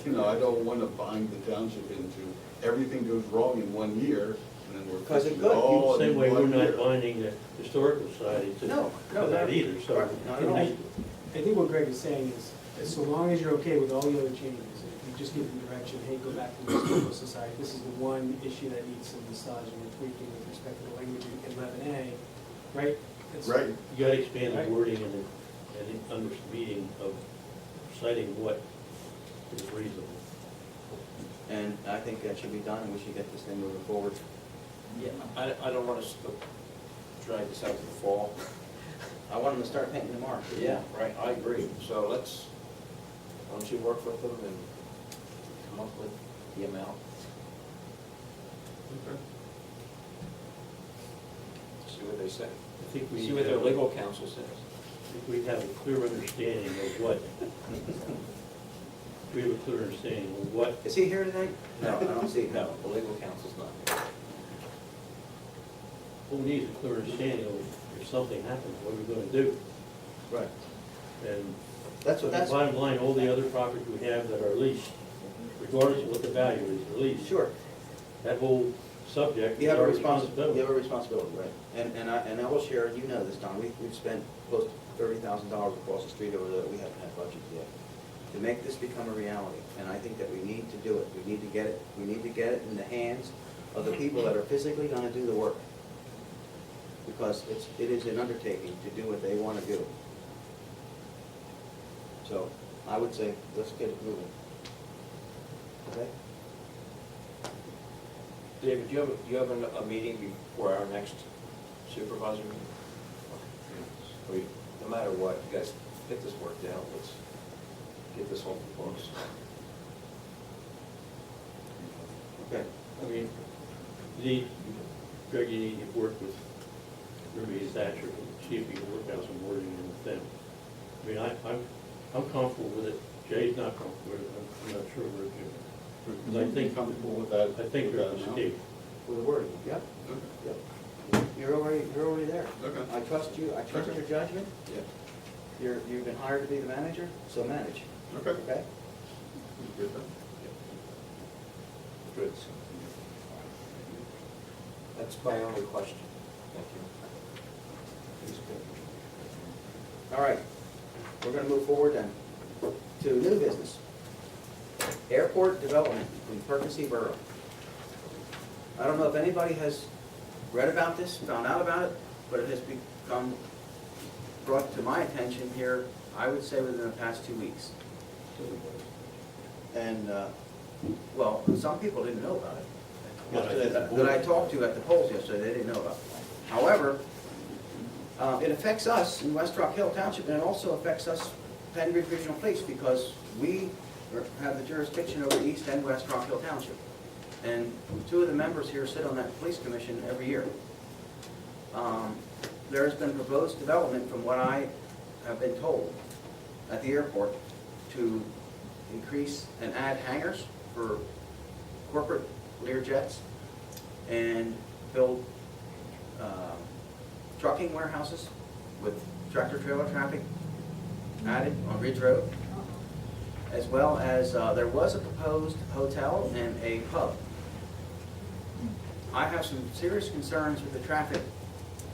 You know, I don't want to bind the township into everything goes wrong in 1 year, and then we're 'Cause it fixing could. all in Same way we're 1 not year. binding the Historical Society to No, that either, so. Right, not at all. I think what Greg is saying is, so long as you're okay with all the other changes, if you just give them direction, hey, go back to the Historical Society, this is the one issue that needs some massaging or tweaking with respect to the language in 11A, right? It's- Right. You gotta expand the Right. wording and under the meaning of citing what is reasonable. And I think that should be done, and we should get this thing moving forward. Yeah, I don't want us to drag this out to the fall. I want them to start painting tomorrow. Yeah, right, I agree. So why don't you work with them and come up with the amount? Okay. See what they say. I think we See what their have- legal counsel says. I think we have a clear understanding of what, we have a clear understanding of what, Is he here tonight? No, I don't see him. No, the legal counsel's not here. what we need is a clear understanding of if something happens, what are we gonna do? Right. And That's what, that's, bottom line, all the other properties we have that are leased, regardless of what the value is, they're leased. sure. That whole subject You is have a our responsibility. responsibility. You have a responsibility, right. And I will share, you know this, Don, we've spent close to $30,000 across the street over there that we haven't had budget yet, to make this become a reality. And I think that we need to do it. We need to get it in the hands of the people that are physically gonna do the work. Because it is an undertaking to do what they wanna do. So, I would say, let's get it moving. Okay? David, do you have a meeting before our next supervisor meeting? No matter what, you guys get this worked out, let's get this off the books. Okay. I mean, Greg, you need to work with Ruby and Thatcher, and see if you can work out some wording with them. I mean, I'm comfortable with it, Jay's not comfortable with it, I'm not sure where Jay. Because I think, Comfortable with that? I think with there's that a amount? escape. With the wording, yep, Okay. yep. You're already there. Okay. I trust you, I trust Okay. your judgment. Yeah. You've been hired to be the manager, so manage, Okay. okay? Good then. Good. That's my only question. Thank you. All right, we're gonna move forward then to new business. Airport development in Percy Borough. I don't know if anybody has read about this, found out about it, but it has become brought to my attention here, I would say within the past 2 weeks. And, well, some people didn't know about it. Yeah, I think the board- That I talked to at the polls yesterday, they didn't know about it. However, it affects us in West Rockhill Township, and it also affects us, Pennridge Regional Police, because we have the jurisdiction over East and West Rockhill Township. And 2 of the members here sit on that police commission every year. There's been proposed development, from what I have been told, at the airport to increase and add hangars for corporate Lear jets and build trucking warehouses with tractor-trailer traffic added on Ridge Road, as well as there was a proposed hotel and a pub. I have some serious concerns with the traffic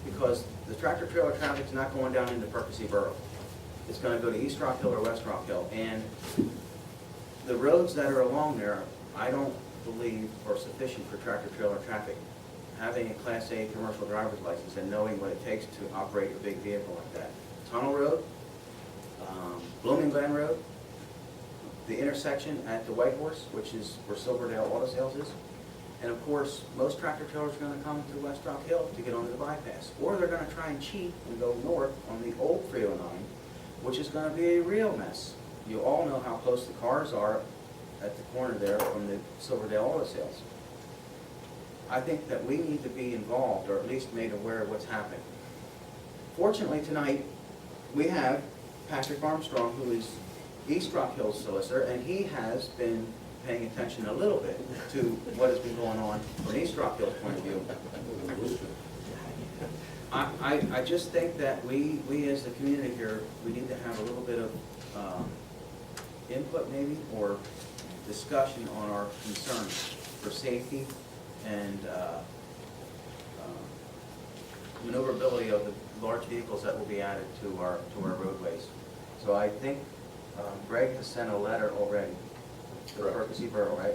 because the tractor-trailer traffic is not going down into Percy Borough. it's gonna go to East Rockhill or West Rockhill. And the roads that are along there, I don't believe are sufficient for tractor trailer traffic. Having a Class A commercial driver's license and knowing what it takes to operate a big vehicle like that. Tunnel Road, Blooming Glen Road, the intersection at the White Horse, which is where Silverdale Auto Sales is. And of course, most tractor trailers are gonna come to West Rock Hill to get onto the bypass. Or they're gonna try and cheat and go north on the old 309, which is gonna be a real mess. You all know how close the cars are at the corner there from the Silverdale Auto Sales. I think that we need to be involved, or at least made aware of what's happening. Fortunately, tonight, we have Patrick Armstrong, who is East Rock Hill's solicitor, and he has been paying attention a little bit to what has been going on from East Rock Hill's point of view. I just think that we as the community here, we need to have a little bit of input maybe, or discussion on our concerns for safety and maneuverability of the large vehicles that will be added to our roadways. So I think Greg has sent a letter already to the Percy Borough, right?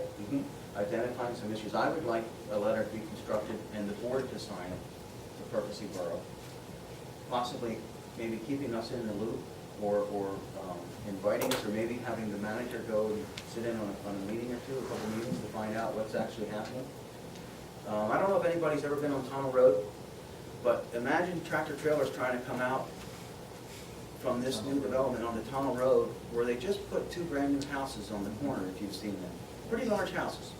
Identifying some issues. I would like a letter to be constructed and the board to sign it to Percy Borough. Possibly maybe keeping us in the loop, or inviting us, or maybe having the manager go and sit in on a meeting or two, a couple meetings, to find out what's actually happening. I don't know if anybody's ever been on Tunnel Road, but imagine tractor trailers trying to come out from this new development on the Tunnel Road, where they just put 2 brand new houses on the corner, if you've seen them. Pretty large houses.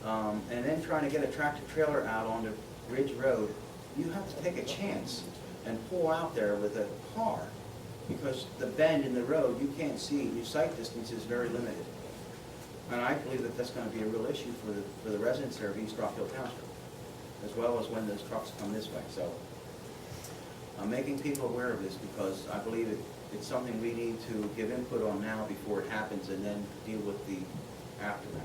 And then trying to get a tractor trailer out onto Ridge Road, you have to take a chance and pull out there with a car, because the bend in the road, you can't see, your sight distance is very limited. And I believe that that's gonna be a real issue for the residents there of East Rockhill Township, as well as when those trucks come this way. So I'm making people aware of this because I believe it's something we need to give input on now before it happens, and then deal with the aftermath.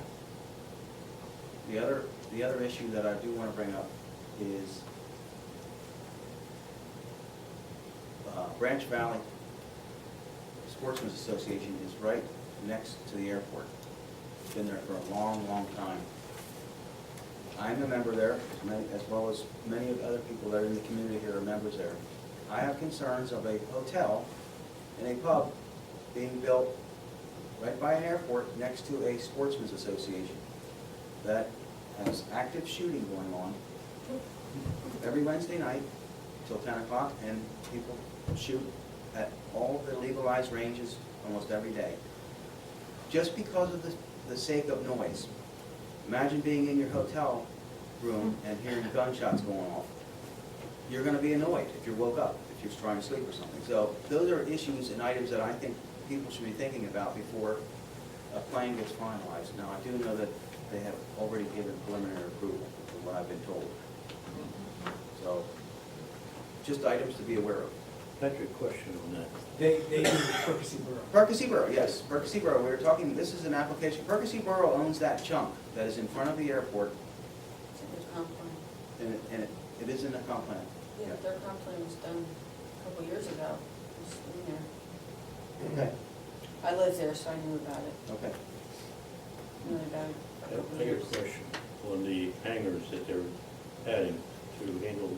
The other issue that I do want to bring up is Branch Valley Sportsman's Association is right next to the airport. It's been there for a long, long time. I'm a member there, as well as many of the other people that are in the community here are members there. I have concerns of a hotel and a pub being built right by an airport next to a sportsman's association that has active shooting going on every Wednesday night till 10 o'clock, and people shoot at all the legalized ranges almost every day. Just because of the sake of noise. Imagine being in your hotel room and hearing gunshots going off. You're going to be annoyed if you're woke up, if you're trying to sleep or something. So those are issues and items that I think people should be thinking about before a plan gets finalized. Now, I do know that they have already given preliminary approval, from what I've been told. So, just items to be aware of. Patrick, question on that. They do Percy Borough. Percy Borough, yes, Percy Borough. We were talking, this is an application. Percy Borough owns that chunk that is in front of the airport, and it is in the comp plan. Yeah, their comp plan was done a couple years ago. It was in there. Okay. I lived there, so I knew about it. Okay. Knew about it a couple I got a years. question on the hangars that they're adding to handle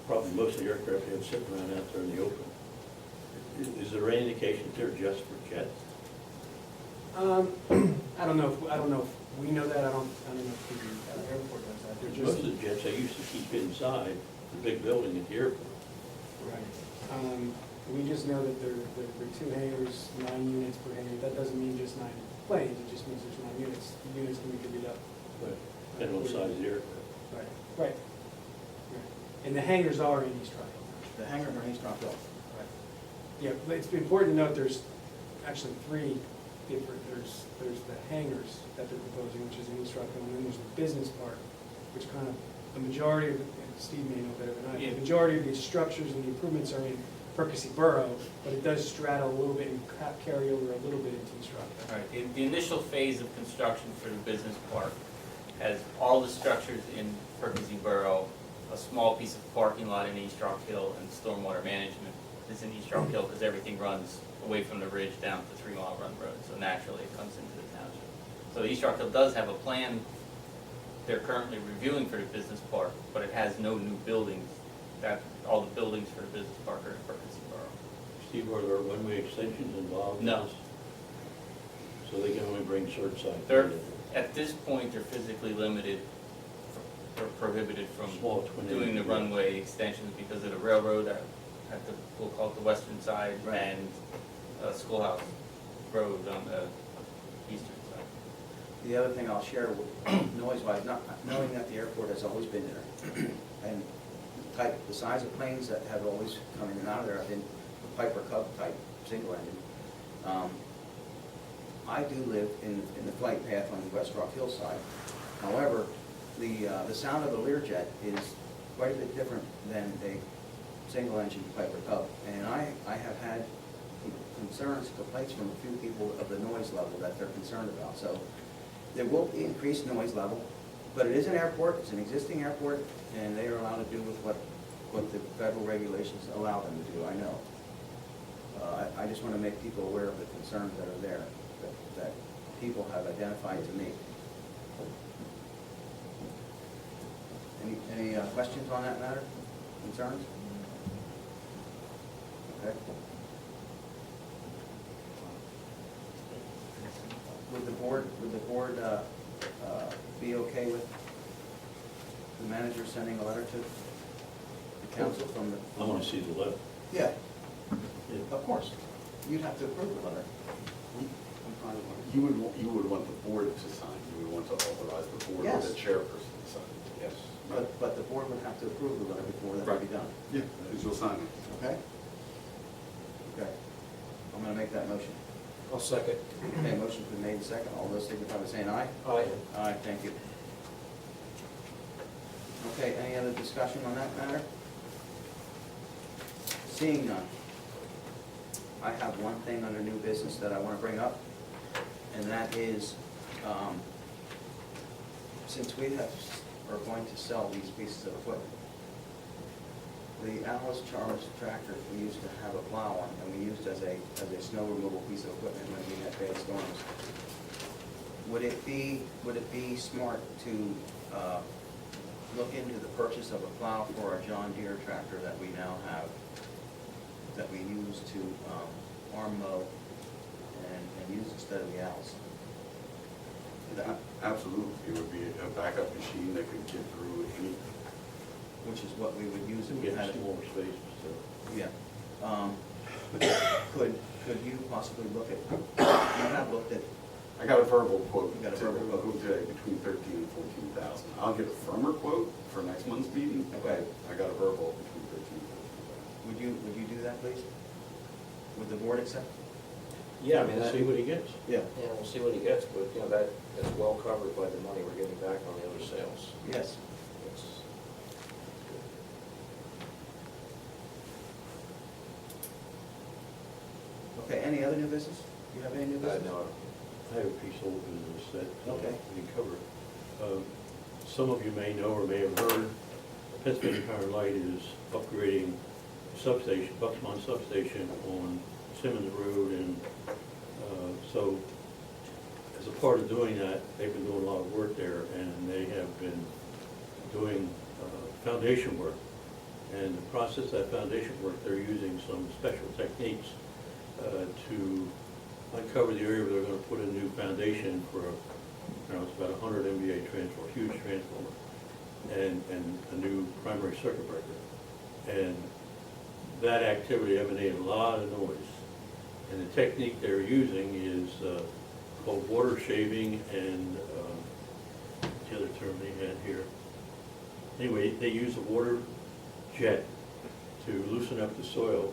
probably most of the aircraft they have sitting around out there in the open. Is there any indication that they're just for jets? I don't know if we know that. I don't know if the airport does that. They're Most just of the jets, they used to keep inside the big building at the airport. right. We just know that there are 2 hangars, 9 units per hangar. That doesn't mean just 9 planes. It just means there's 9 units. The units can be divvied up. But depending on the size of the aircraft. Right. And the hangars are in East Rockhill. The hangar in East Rockhill. Right. Yeah, but it's important to note there's actually 3 different, there's the hangars that they're proposing, which is in East Rockhill, and then there's the business park, which kind of, the majority of, and Steve may know better than I, Yeah. the majority of these structures and the improvements are in Percy Borough, but it does straddle a little bit and carry over a little bit into East Rockhill. All right, the initial phase of construction for the business park has all the structures in Percy Borough, a small piece of parking lot in East Rock Hill, and stormwater management. is in East Rockhill because everything runs away from the ridge down to 3 Mile Run Road, so naturally it comes into the township. So East Rockhill does have a plan they're currently reviewing for the business park, but it has no new buildings. That, all the buildings for the business park are in Perkins Borough. Steve, are there one-way extensions involved? in No. this? So they can only bring certain size? They're, at this point, they're physically limited, or prohibited from Small twin doing the engine. runway extensions because of the railroad at the, we'll call it the western side, Right. and Schoolhouse Road on the eastern side. The other thing I'll share, noise-wise, not knowing that the airport has always been there, and the size of planes that have always come in and out of there have been the Piper Cub type, single engine. I do live in the flight path on the West Rockhill side. However, the sound of the Learjet is quite a bit different than a single engine Piper Cub. And I have had concerns, complaints from a few people of the noise level that they're concerned about. So there will be increased noise level, but it is an airport, it's an existing airport, and they are allowed to do with what the federal regulations allow them to do, I know. I just want to make people aware of the concerns that are there, that people have identified to me. Any questions on that matter? Concerns? Okay. Would the board be okay with the manager sending a letter to the council from the? I want to see the letter. Yeah, Yeah. of course. You'd have to approve the letter. You would want the board to sign, you would want to authorize the board or the Yes. chairperson to sign. Yes. But the board would have to approve the letter before that would be done. Yeah, because you'll sign it. Okay? Okay. I'm gonna make that motion. I'll second. Okay, motion's been made and second. All those signify by saying aye. Aye. Aye, thank you. Okay, any other discussion on that matter? Seeing none. I have one thing under new business that I want to bring up, and that is, since we are going to sell these pieces of equipment, the Alice Charles tractor we used to have a plow on, and we used as a snow removal piece of equipment when we had bad storms. Would it be smart to look into the purchase of a plow for our John Deere tractor that we now have, that we use to arm mow and use instead of the Alice? Absolutely, it would be a backup machine that could get through any. Which is what we would use if we Get had it. some more space, so. Yeah. Could you possibly look at, you have looked at, I got a verbal quote. You got a verbal quote. Today, between 13 and 14,000. I'll get a firmer quote for next month's meeting. Okay. I got a verbal between 13 and 14,000. would you do that, please? Would the board accept? Yeah, I mean, We'll see what he gets. Yeah. yeah, we'll see what he gets, but, you know, that's well covered by the money we're getting back on the other sales. Yes. It's- Okay, any other new business? Do you have any new business? No, I have a piece of old business that Okay. we can cover. Some of you may know or may have heard, Pennsylvania Power and Light is upgrading substation, Bucksmont substation on Simmons Road, and so as a part of doing that, they've been doing a lot of work there, and they have been doing foundation work. And the process of that foundation work, they're using some special techniques to uncover the area where they're going to put a new foundation for, it's about 100 MVA transformer, huge transformer, and a new primary circuit breaker. And that activity emanated a lot of noise. And the technique they're using is called water shaving, and the other term they had here. Anyway, they use a water jet to loosen up the soil.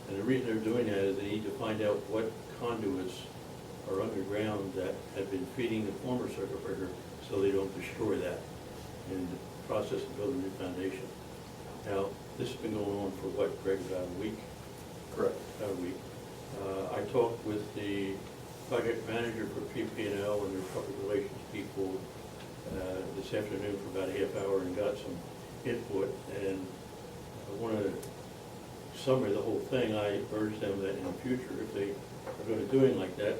And the reason they're doing that is they need to find out what conduits are underground that have been feeding the former circuit breaker, so they don't destroy that in the process of building a new foundation. Now, this has been going on for what, Greg, about a week? Correct. About a week. I talked with the project manager for PP&L and their public relations people this afternoon for about a half hour and got some input. And I want to summary of the whole thing, I urge them that in the future, if they are going to do anything like that,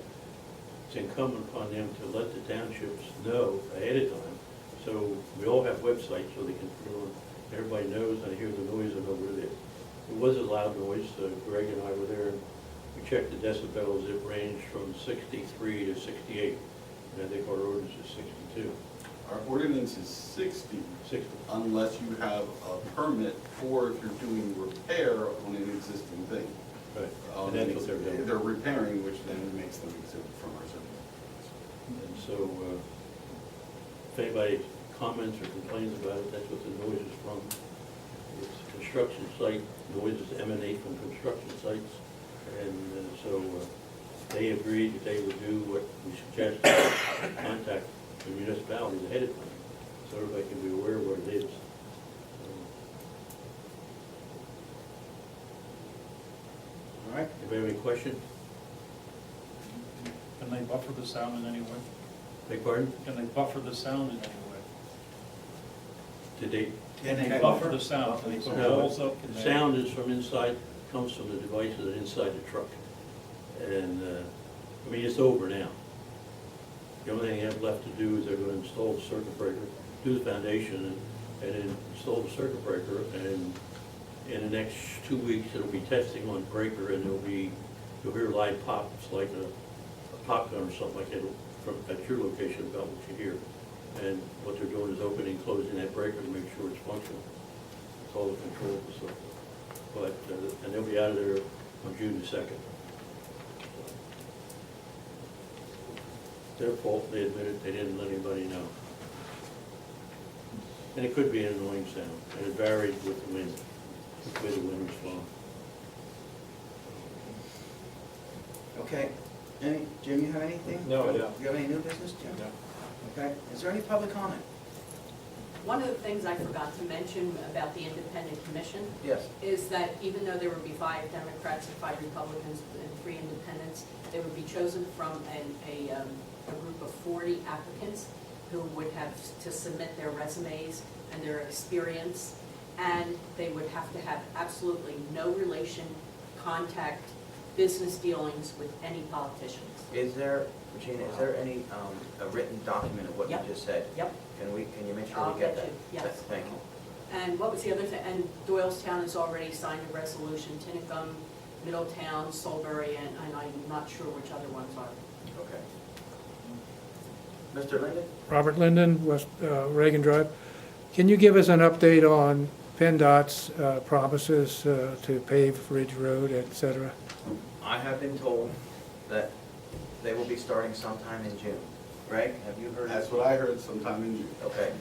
it's incumbent upon them to let the townships know ahead of time. So we all have websites so they can put on, everybody knows, I hear the noise and over there. It was a loud noise. Greg and I were there and we checked the decibels. It ranged from 63 to 68. And I think our ordinance is 62. Our ordinance is 60. Unless you have a permit or if you're doing repair on an existing thing. Right. And that's what they're doing. They're repairing, which then makes them exempt from our zoning. And so, if anybody comments or complains about it, that's what the noise is from. It's a construction site, noises emanate from construction sites. And so they agreed that they would do what we suggested, contact the municipalities ahead of time, so everybody can be aware of what it is. All right. Anybody have any questions? Can they buffer the sound in any way? Beg pardon? Can they buffer the sound in any way? Did they? Can they buffer the sound? Can they put walls up? Can The they- sound is from inside, comes from the devices that are inside the truck. And, I mean, it's over now. The only thing they have left to do is they're gonna install the circuit breaker, do the foundation, and then install the circuit breaker, and in the next 2 weeks, it'll be testing on breaker, and you'll hear live pops, like a pop gun or something like that, from, at your location about what you hear. And what they're doing is opening and closing that breaker to make sure it's functional. It's all the controls and so forth. But, and they'll be out of there on June the 2nd. Their fault, they admitted they didn't let anybody know. And it could be an annoying sound, and it varied with the wind, the way the wind was blowing. Okay. Jim, you have anything? No, yeah. You have any new business, Jim? No. Okay. Is there any public comment? One of the things I forgot to mention about the independent commission Yes. is that even though there would be 5 Democrats and 5 Republicans and 3 independents, they would be chosen from a group of 40 applicants who would have to submit their resumes and their experience, and they would have to have absolutely no relation, contact, business dealings with any politicians. Is there, Regina, is there any, a written document of what you Yep. just said? Yep. Can you make sure I'll we get get that? you, yes. Thank you. And what was the other thing? And Doylestown has already signed a resolution, Tinicum, Middletown, Solbury, and I'm not sure which other ones are. Okay. Mr. Linden? Robert Linden, West Reagan Drive. Can you give us an update on PennDOT's promises to pave Ridge Road, et cetera? I have been told that they will be starting sometime in June. Greg, have you heard? That's what I heard sometime in June. Okay.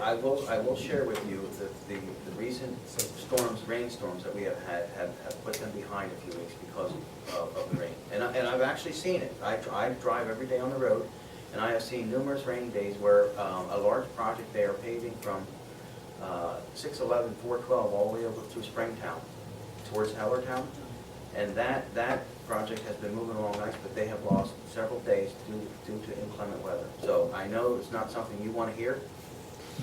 I will share with you that the recent storms, rainstorms that we have had have put them behind a few weeks because of the rain. And I've actually seen it. I drive every day on the road, and I have seen numerous rainy days where a large project, they are paving from 611, 412 all the way over through Springtown towards Hellertown. And that project has been moving along nice, but they have lost several days due to inclement weather. So I know it's not something you want to hear,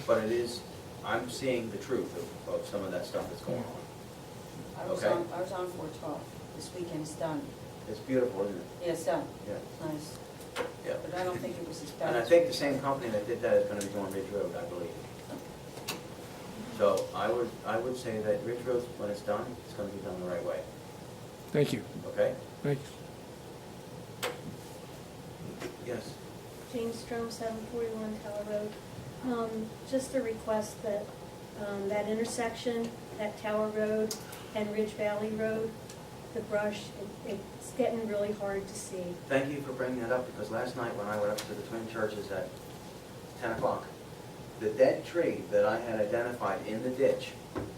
but it is, I'm seeing the truth of some of that stuff that's going on. I was Okay. on 412. This weekend's done. It's beautiful, isn't it? Yeah, it's done. Yeah. It's nice. Yeah. But I don't think it was as bad. And I as- think the same company that did that is going to be doing Ridge Road, I believe. So I would say that Ridge Road, when it's done, it's going to be done the right way. Thank you. Okay? Thanks. Yes. James Strom, 741 Tower Road. Just a request that that intersection, that Tower Road and Ridge Valley Road, the brush, it's getting really hard to see. Thank you for bringing that up, because last night when I went up to the Twin Churches at 10 o'clock, the dead tree that I had identified in the ditch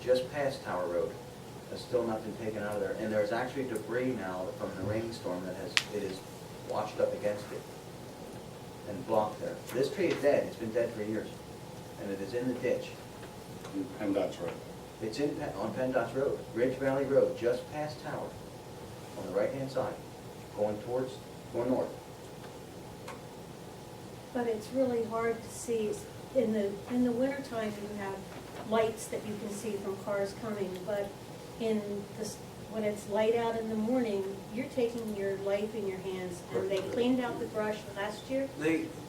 just past Tower Road has still not been taken out of there. And there's actually debris now from the rainstorm that it is washed up against it and blocked there. This tree is dead. It's been dead for years. And it is in the ditch. PennDOT's right. It's on PennDOT's Road, Ridge Valley Road, just past Tower, on the right-hand side, going north. But it's really hard to see. In the wintertime, you have lights that you can see from cars coming, but in this, when it's light out in the morning, you're taking your life in your hands, and they cleaned out the brush last year.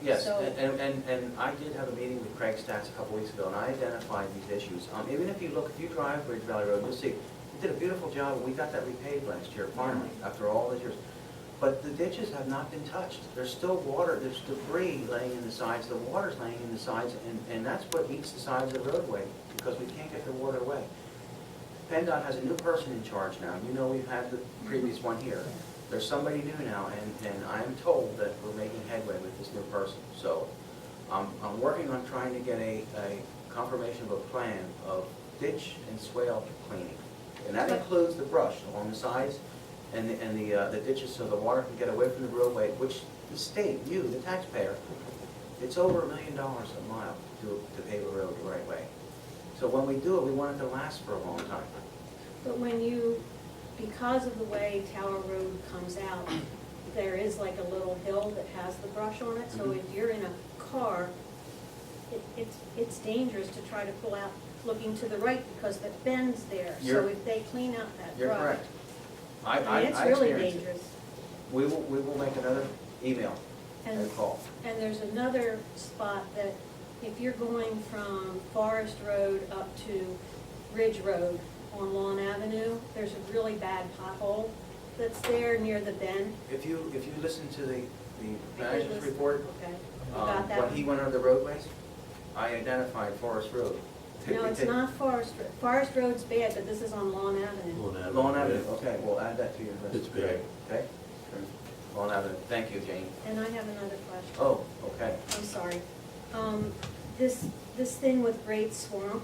Yes, So- and I did have a meeting with Craig Stats a couple weeks ago, and I identified these issues. Even if you look, if you drive Ridge Valley Road, you'll see, we did a beautiful job, we got that repaved last year, finally, after all these years. But the ditches have not been touched. There's still water, there's debris laying in the sides, the water's laying in the sides, and that's what eats the sides of the roadway, because we can't get the water away. PennDOT has a new person in charge now. You know, we've had the previous one here. There's somebody new now, and I am told that we're making headway with this new person. So I'm working on trying to get a confirmation of a plan of ditch and swale cleaning. And that includes the brush along the sides and the ditches, so the water can get away from the roadway, which the state, you, the taxpayer, it's over $1 million a mile to pave a road the right way. So when we do it, we want it to last for a long time. But when you, because of the way Tower Road comes out, there is like a little hill that has the brush on it, so if you're in a car, it's dangerous to try to pull out looking to the right because the bend's there. So if they clean out that brush. You're correct. I mean, it's really experienced it. dangerous. We will make another email and call. And there's another spot that if you're going from Forest Road up to Ridge Road on Lawn Avenue, there's a really bad pothole that's there near the bend. If you listen to the manager's report, Okay, you got that when he went on the roadways, I identified Forest Road. No, it's not Forest Road. Forest Road's bad, but this is on Lawn Avenue. Lawn Avenue, okay, we'll add that to your list. It's bad. Okay? Lawn Avenue, thank you, Jane. And I have another question. Oh, okay. I'm sorry. This thing with Great Swamp,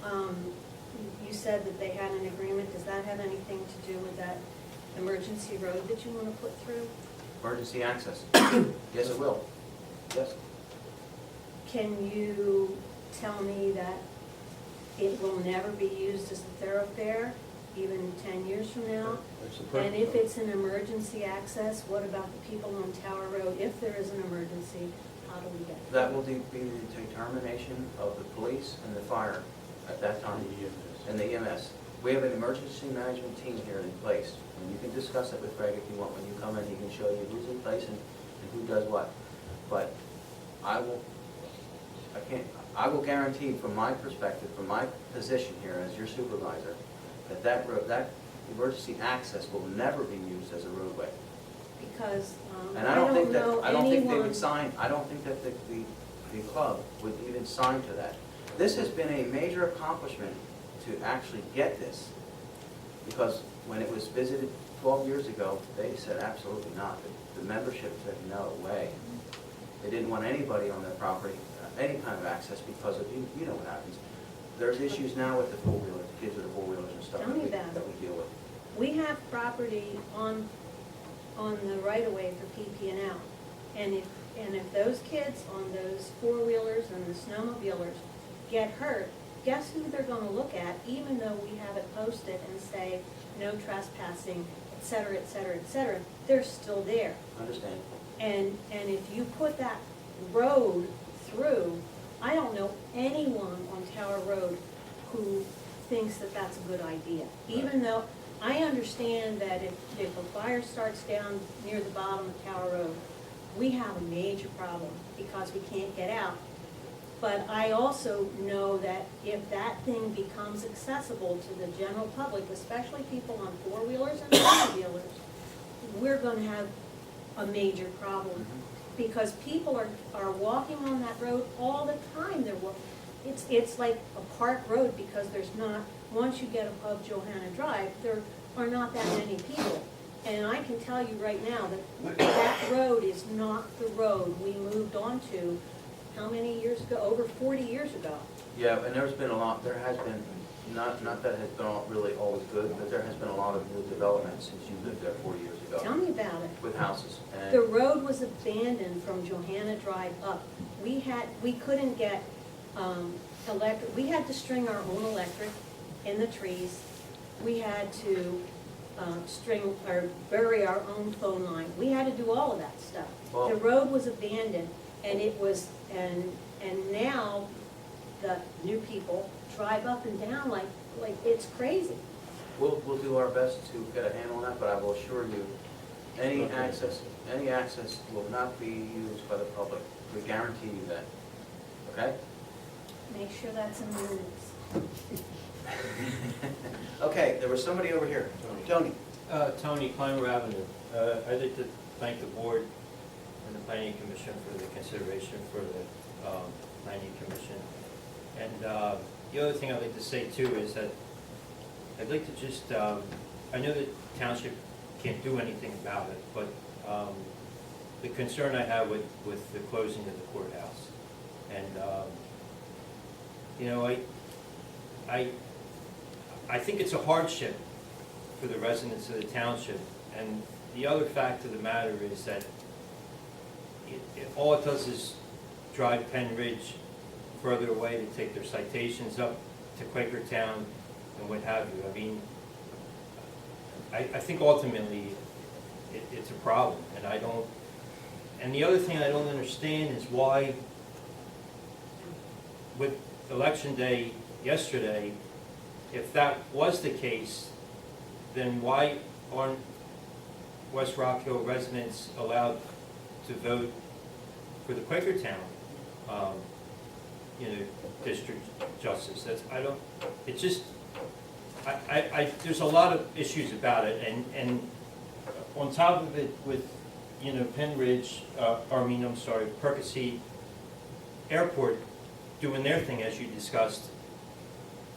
you said that they had an agreement. Does that have anything to do with that emergency road that you want to put through? Emergency access. Yes, it will. Yes. Can you tell me that it will never be used as a thoroughfare, even 10 years from now? And if it's an emergency access, what about the people on Tower Road? If there is an emergency, how do we get there? That will be the determination of the police and the fire at that time, and the EMS. We have an emergency management team here in place, and you can discuss it with Greg if you want. When you come in, he can show you who's in place and who does what. But I will guarantee from my perspective, from my position here as your supervisor, that emergency access will never be used as a roadway. Because And I don't know I don't think they anyone. would sign, I don't think that the club would even sign to that. This has been a major accomplishment to actually get this, because when it was visited 12 years ago, they said absolutely not. The membership said no way. They didn't want anybody on their property, any kind of access because of, you know what happens. There's issues now with the four-wheelers, kids with the four-wheelers and stuff Tell me about that we deal with. We have property on the right-of-way for PP&L. And if those kids on those four-wheelers and the snowmobilers get hurt, guess who they're gonna look at, even though we have it posted and say, no trespassing, et cetera, et cetera, et cetera, they're still there. Understand? And if you put that road through, I don't know anyone on Tower Road who thinks that that's a good idea. Even though, I understand that if a fire starts down near the bottom of Tower Road, we have a major problem because we can't get out. But I also know that if that thing becomes accessible to the general public, especially people on four-wheelers and four-wheelers, we're gonna have a major problem. Because people are walking on that road all the time. It's like a park road because there's not, once you get above Johanna Drive, there are not that many people. And I can tell you right now that that road is not the road we moved on to, how many years ago? Over 40 years ago. Yeah, and there's been a lot, there has been, not that it has been really always good, but there has been a lot of new development since you lived there 40 years ago. Tell me about it. With houses. And The road was abandoned from Johanna Drive up. We couldn't get electric, we had to string our own electric in the trees. We had to string or bury our own phone line. We had to do all of that stuff. Well- The road was abandoned, and it was, and now the new people drive up and down like it's crazy. we'll do our best to get a handle on that, but I will assure you, any access will not be used by the public. We guarantee you that, okay? Make sure that's in the minutes. Okay, there was somebody over here. Tony. Tony, Clymer Avenue. I'd like to thank the board and the planning commission for the consideration for the planning commission. And the other thing I'd like to say too is that I'd like to just, I know that township can't do anything about it, but the concern I have with the closing of the courthouse. And, you know, I think it's a hardship for the residents of the township. And the other fact of the matter is that all it does is drive Pennridge further away to take their citations up to Quakertown and what have you. I mean, I think ultimately it's a problem, and I don't. And the other thing I don't understand is why, with Election Day yesterday, if that was the case, then why aren't West Rockhill residents allowed to vote for the Quakertown, district justice? It's just, there's a lot of issues about it, and on top of it with, Pennridge, Percy Airport doing their thing, as you discussed,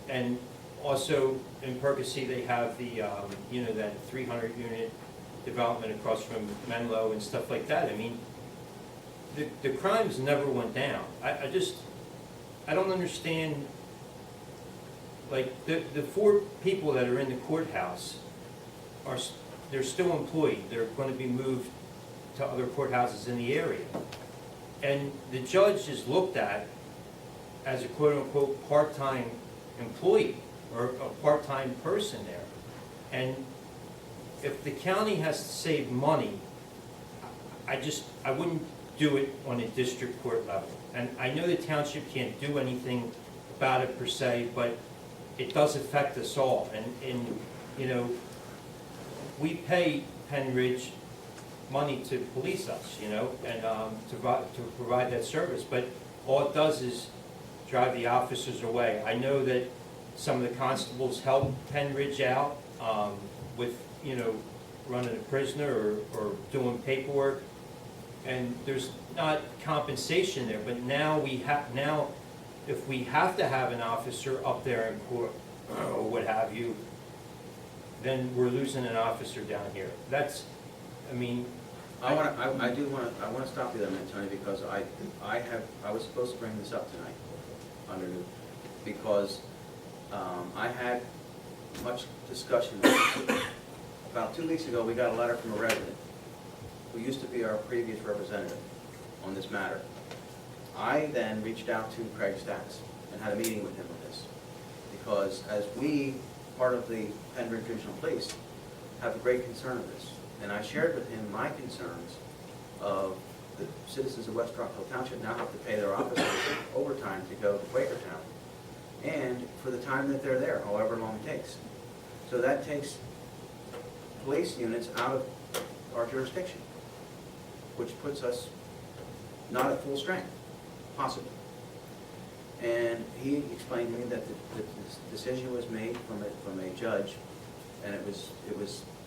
and also in Percy they have the, that 300 unit development across from Menlo and stuff like that. I mean, the crimes never went down. I don't understand, like, the 4 people that are in the courthouse they're still employed. They're going to be moved to other courthouses in the area. And the judge is looked at as a quote-unquote part-time employee or a part-time person there. And if the county has to save money, I wouldn't do it on a district court level. And I know the township can't do anything about it per se, but it does affect us all. And we pay Pennridge money to police us, and to provide that service. But all it does is drive the officers away. I know that some of the constables help Pennridge out with, running a prisoner or doing paperwork, and there's not compensation there. But now if we have to have an officer up there in court or what have you, then we're losing an officer down here. I want to stop you there a minute, Tony, because I was supposed to bring this up tonight under new, because I had much discussion. About 2 weeks ago, we got a letter from a resident who used to be our previous representative on this matter. I then reached out to Craig Stacks and had a meeting with him on this, because as we, part of the Pennridge Regional Police, have a great concern of this. And I shared with him my concerns of the citizens of West Rockhill Township now have to pay their officers overtime to go to Quakertown, and for the time that they're there, however long it takes. So that takes police units out of our jurisdiction, which puts us not at full strength, possibly. And he explained to me that the decision was made from a judge, and it was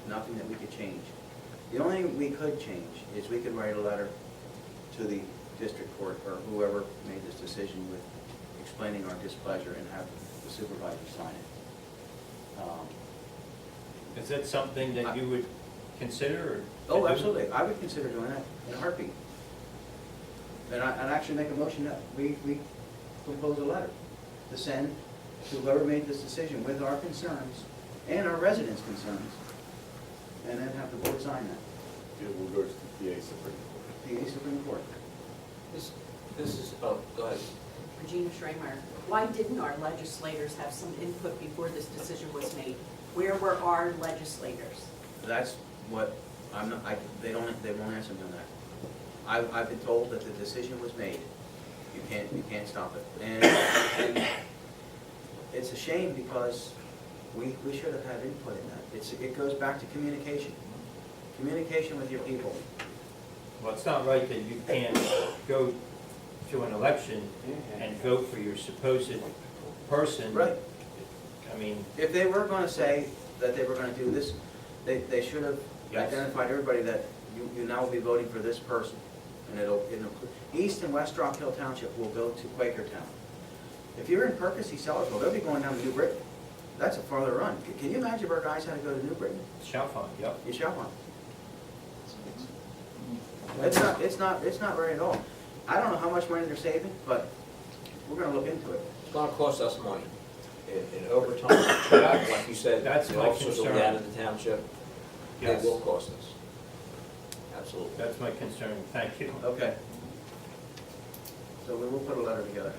nothing that we could change. The only thing we could change is we could write a letter to the district court or whoever made this decision with explaining our displeasure and have the supervisor sign it. Is that something that you would consider? Oh, absolutely. I would consider doing that in a heartbeat. And I'd actually make a motion that we propose a letter to send to whoever made this decision with our concerns and our residents' concerns, and then have the board sign that. It will go to the PA Supreme Court. PA Supreme Court. This is, go ahead. Regina Schremeyer, why didn't our legislators have some input before this decision was made? Where were our legislators? That's what they won't answer me on that. I've been told that the decision was made. You can't stop it. And it's a shame because We should have had input in that. It goes back to communication. Communication with your people. Well, it's not right that you can't go to an election and vote for your supposed person. Right. I mean, If they were gonna say that they were gonna do this, they should have Yes. identified everybody that you now will be voting for this person. And it'll East and West Rockhill Township will go to Quakertown. If you're in Percy, Sellersville, they'll be going down to New Britain. That's a farther run. Can you imagine if our guys had to go to New Britain? Chalfont, yep. You shall one. It's not very at all. I don't know how much money they're saving, but we're gonna look into it. It's gonna cost us money in overtime, like you said, That's the my officers will be concern. out of the township. It Yes. will cost us. Absolutely. That's my concern, thank you. Okay. So we will put a letter together.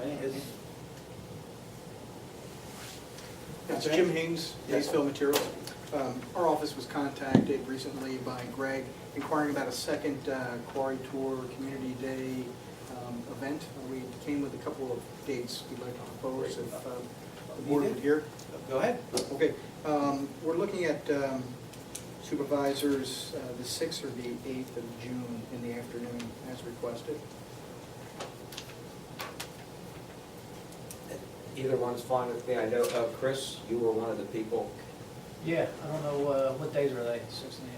It's Jim Haynes, Maysville Materials. Our office was contacted recently by Greg inquiring about a second quarry tour community day event. We came with a couple of dates we'd like to propose if the board would hear. Go ahead. Okay, we're looking at supervisors the 6th or the 8th of June in the afternoon as requested. Either one's fine with me. I know, Chris, you were one of the people. Yeah, I don't know, what days are they, 6 and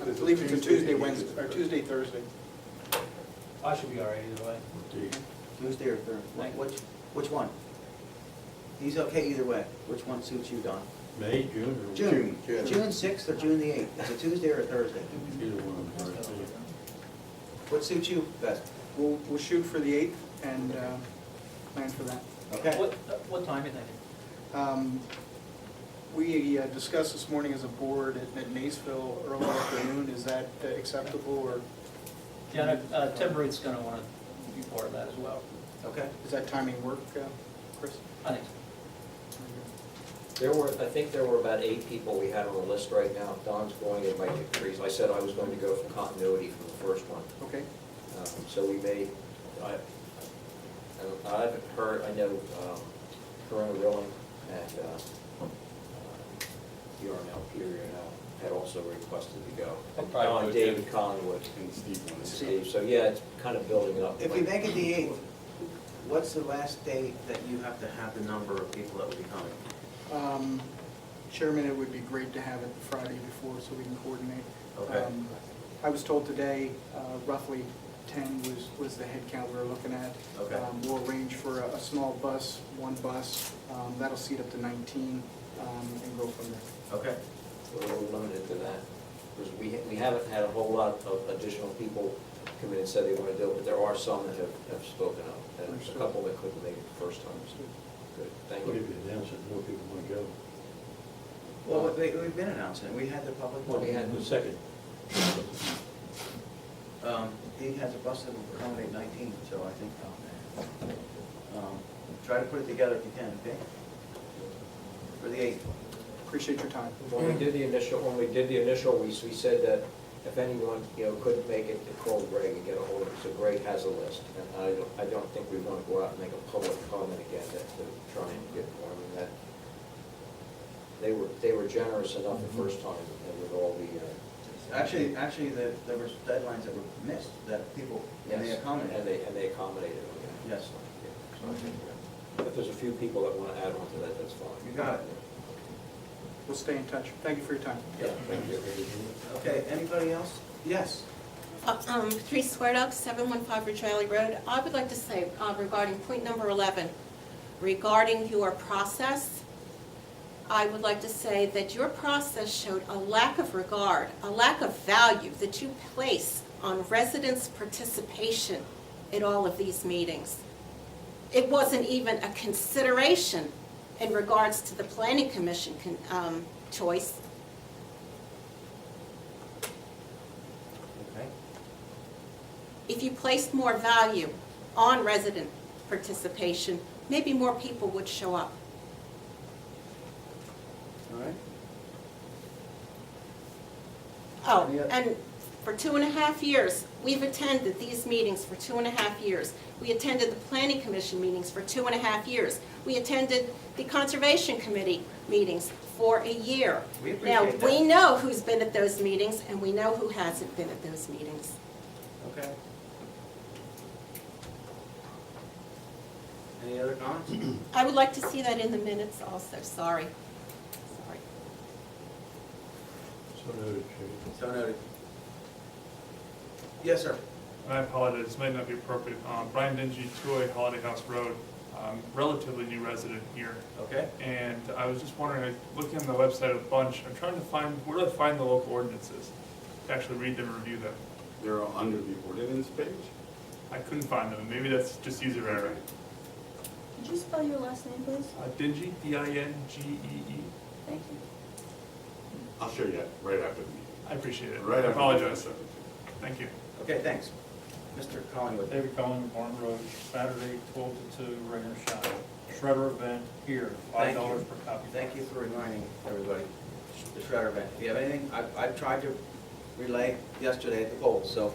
8? I believe it's a Tuesday, Wednesday, or Tuesday, Thursday. I should be all right either way. Tuesday or Thursday? Which one? He's okay either way. Which one suits you, Don? May, June, or? June. June 6th or June the 8th? Is it Tuesday or a Thursday? Either one of them. What suits you best? We'll shoot for the 8th and plan for that. Okay. What time are you thinking? We discussed this morning as a board at Maysville early afternoon. Is that acceptable, or Yeah, Tim Breed's gonna wanna be part of that as well. Okay. does that timing work, Chris? I think so. I think there were about 8 people we had on the list right now. Don's going, it might increase. I said I was going to go from continuity from the first one. Okay. So we may, I've heard, I know Corona Rilling and Yarnell Peter had also requested to go. And David Collingwood. And Steve, so yeah, it's kind of building up. If we make it the 8th, what's the last day that you have to have the number of people that will be coming? Chairman, it would be great to have it the Friday before so we can coordinate. Okay. I was told today roughly 10 was the head count we were looking at. Okay. We'll arrange for a small bus, one bus. That'll seat up to 19 and go from there. Okay. We're a little limited to that, because we haven't had a whole lot of additional people come in and say they want to do it, but there are some that have spoken up, and there's a couple that couldn't make it the first time. Good, thank What you. if you announce it, more people want to go? Well, we've been announcing it. We had the public. Well, we had The second. He has a bus that will accommodate 19, so I think, try to put it together if you can, okay? For the 8th. Appreciate your time. When we did the initial, we said that if anyone, couldn't make it, to call Greg and get a hold of him. So Greg has a list, and I don't think we want to go out and make a public comment again to try and get more. I mean, that, they were generous enough the first time, and with all the. Actually, there were deadlines that were missed, that people, and they Yes, accommodated. and they accommodated them. Yeah. Yes. So I think, if there's a few people that want to add on to that, that's fine. You got it. We'll stay in touch. Thank you for your time. Yeah, thank you. Okay, anybody else? Yes. Patrice Squared 715 Ridge Valley Road. I would like to say regarding point number 11, regarding your process, I would like to say that your process showed a lack of regard, a lack of value that you place on residents' participation in all of these meetings. It wasn't even a consideration in regards to the Planning Commission choice. Okay. If you placed more value on resident participation, maybe more people would show up. All right. Oh, Yeah. and for 2.5 years, we've attended these meetings for 2.5 years. We attended the Planning Commission meetings for 2.5 years. We attended the Conservation Committee meetings for a year. We Now, appreciate we that. know who's been at those meetings, and we know who hasn't been at those meetings. Okay. Any other comments? I would like to see that in the minutes also, sorry. Sorry. So noted, Chief. So noted. Yes, sir. I apologize, this might not be appropriate. Brian Dingy, 208 Holiday House Road, relatively new resident here. Okay. And I was just wondering, looking on the website a bunch, I'm trying to find, where do I find the local ordinances? To actually read them and review them. They're under the ordinance page. I couldn't find them, maybe that's just user error. Could you spell your last name, please? Dingy, D-I-N-G-E-E. Thank you. I'll show you that right after the meeting. I appreciate it. Right I after the meeting. apologize. Thank you. Okay, thanks. Mr. Collingwood. David Collins, Barn Road, Saturday, 12 to 2, rain or shine. Shredder event here, Thank $5 you. per copy. Thank you for reminding everybody, the shredder event. If you have anything, I tried to relay yesterday at the polls, so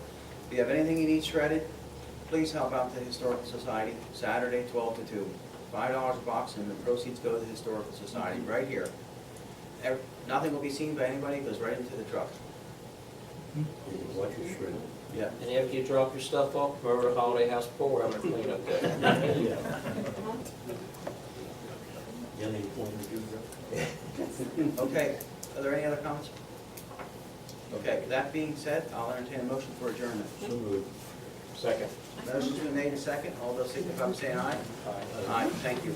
if you have anything you need shredded, please help out the Historical Society, Saturday, 12 to 2. $5 a box, and the proceeds go to the Historical Society, right here. Nothing will be seen by anybody, it goes right into the truck. Watch your shred. Yeah. And after you drop your stuff off, come over to Holiday House Pool, we're having a cleanup day. Yeah, they want to do that. Okay, are there any other comments? Okay, that being said, I'll entertain a motion for adjournment. So moved. Second. Motion's been made and second, all those signify by saying aye. Aye, thank you.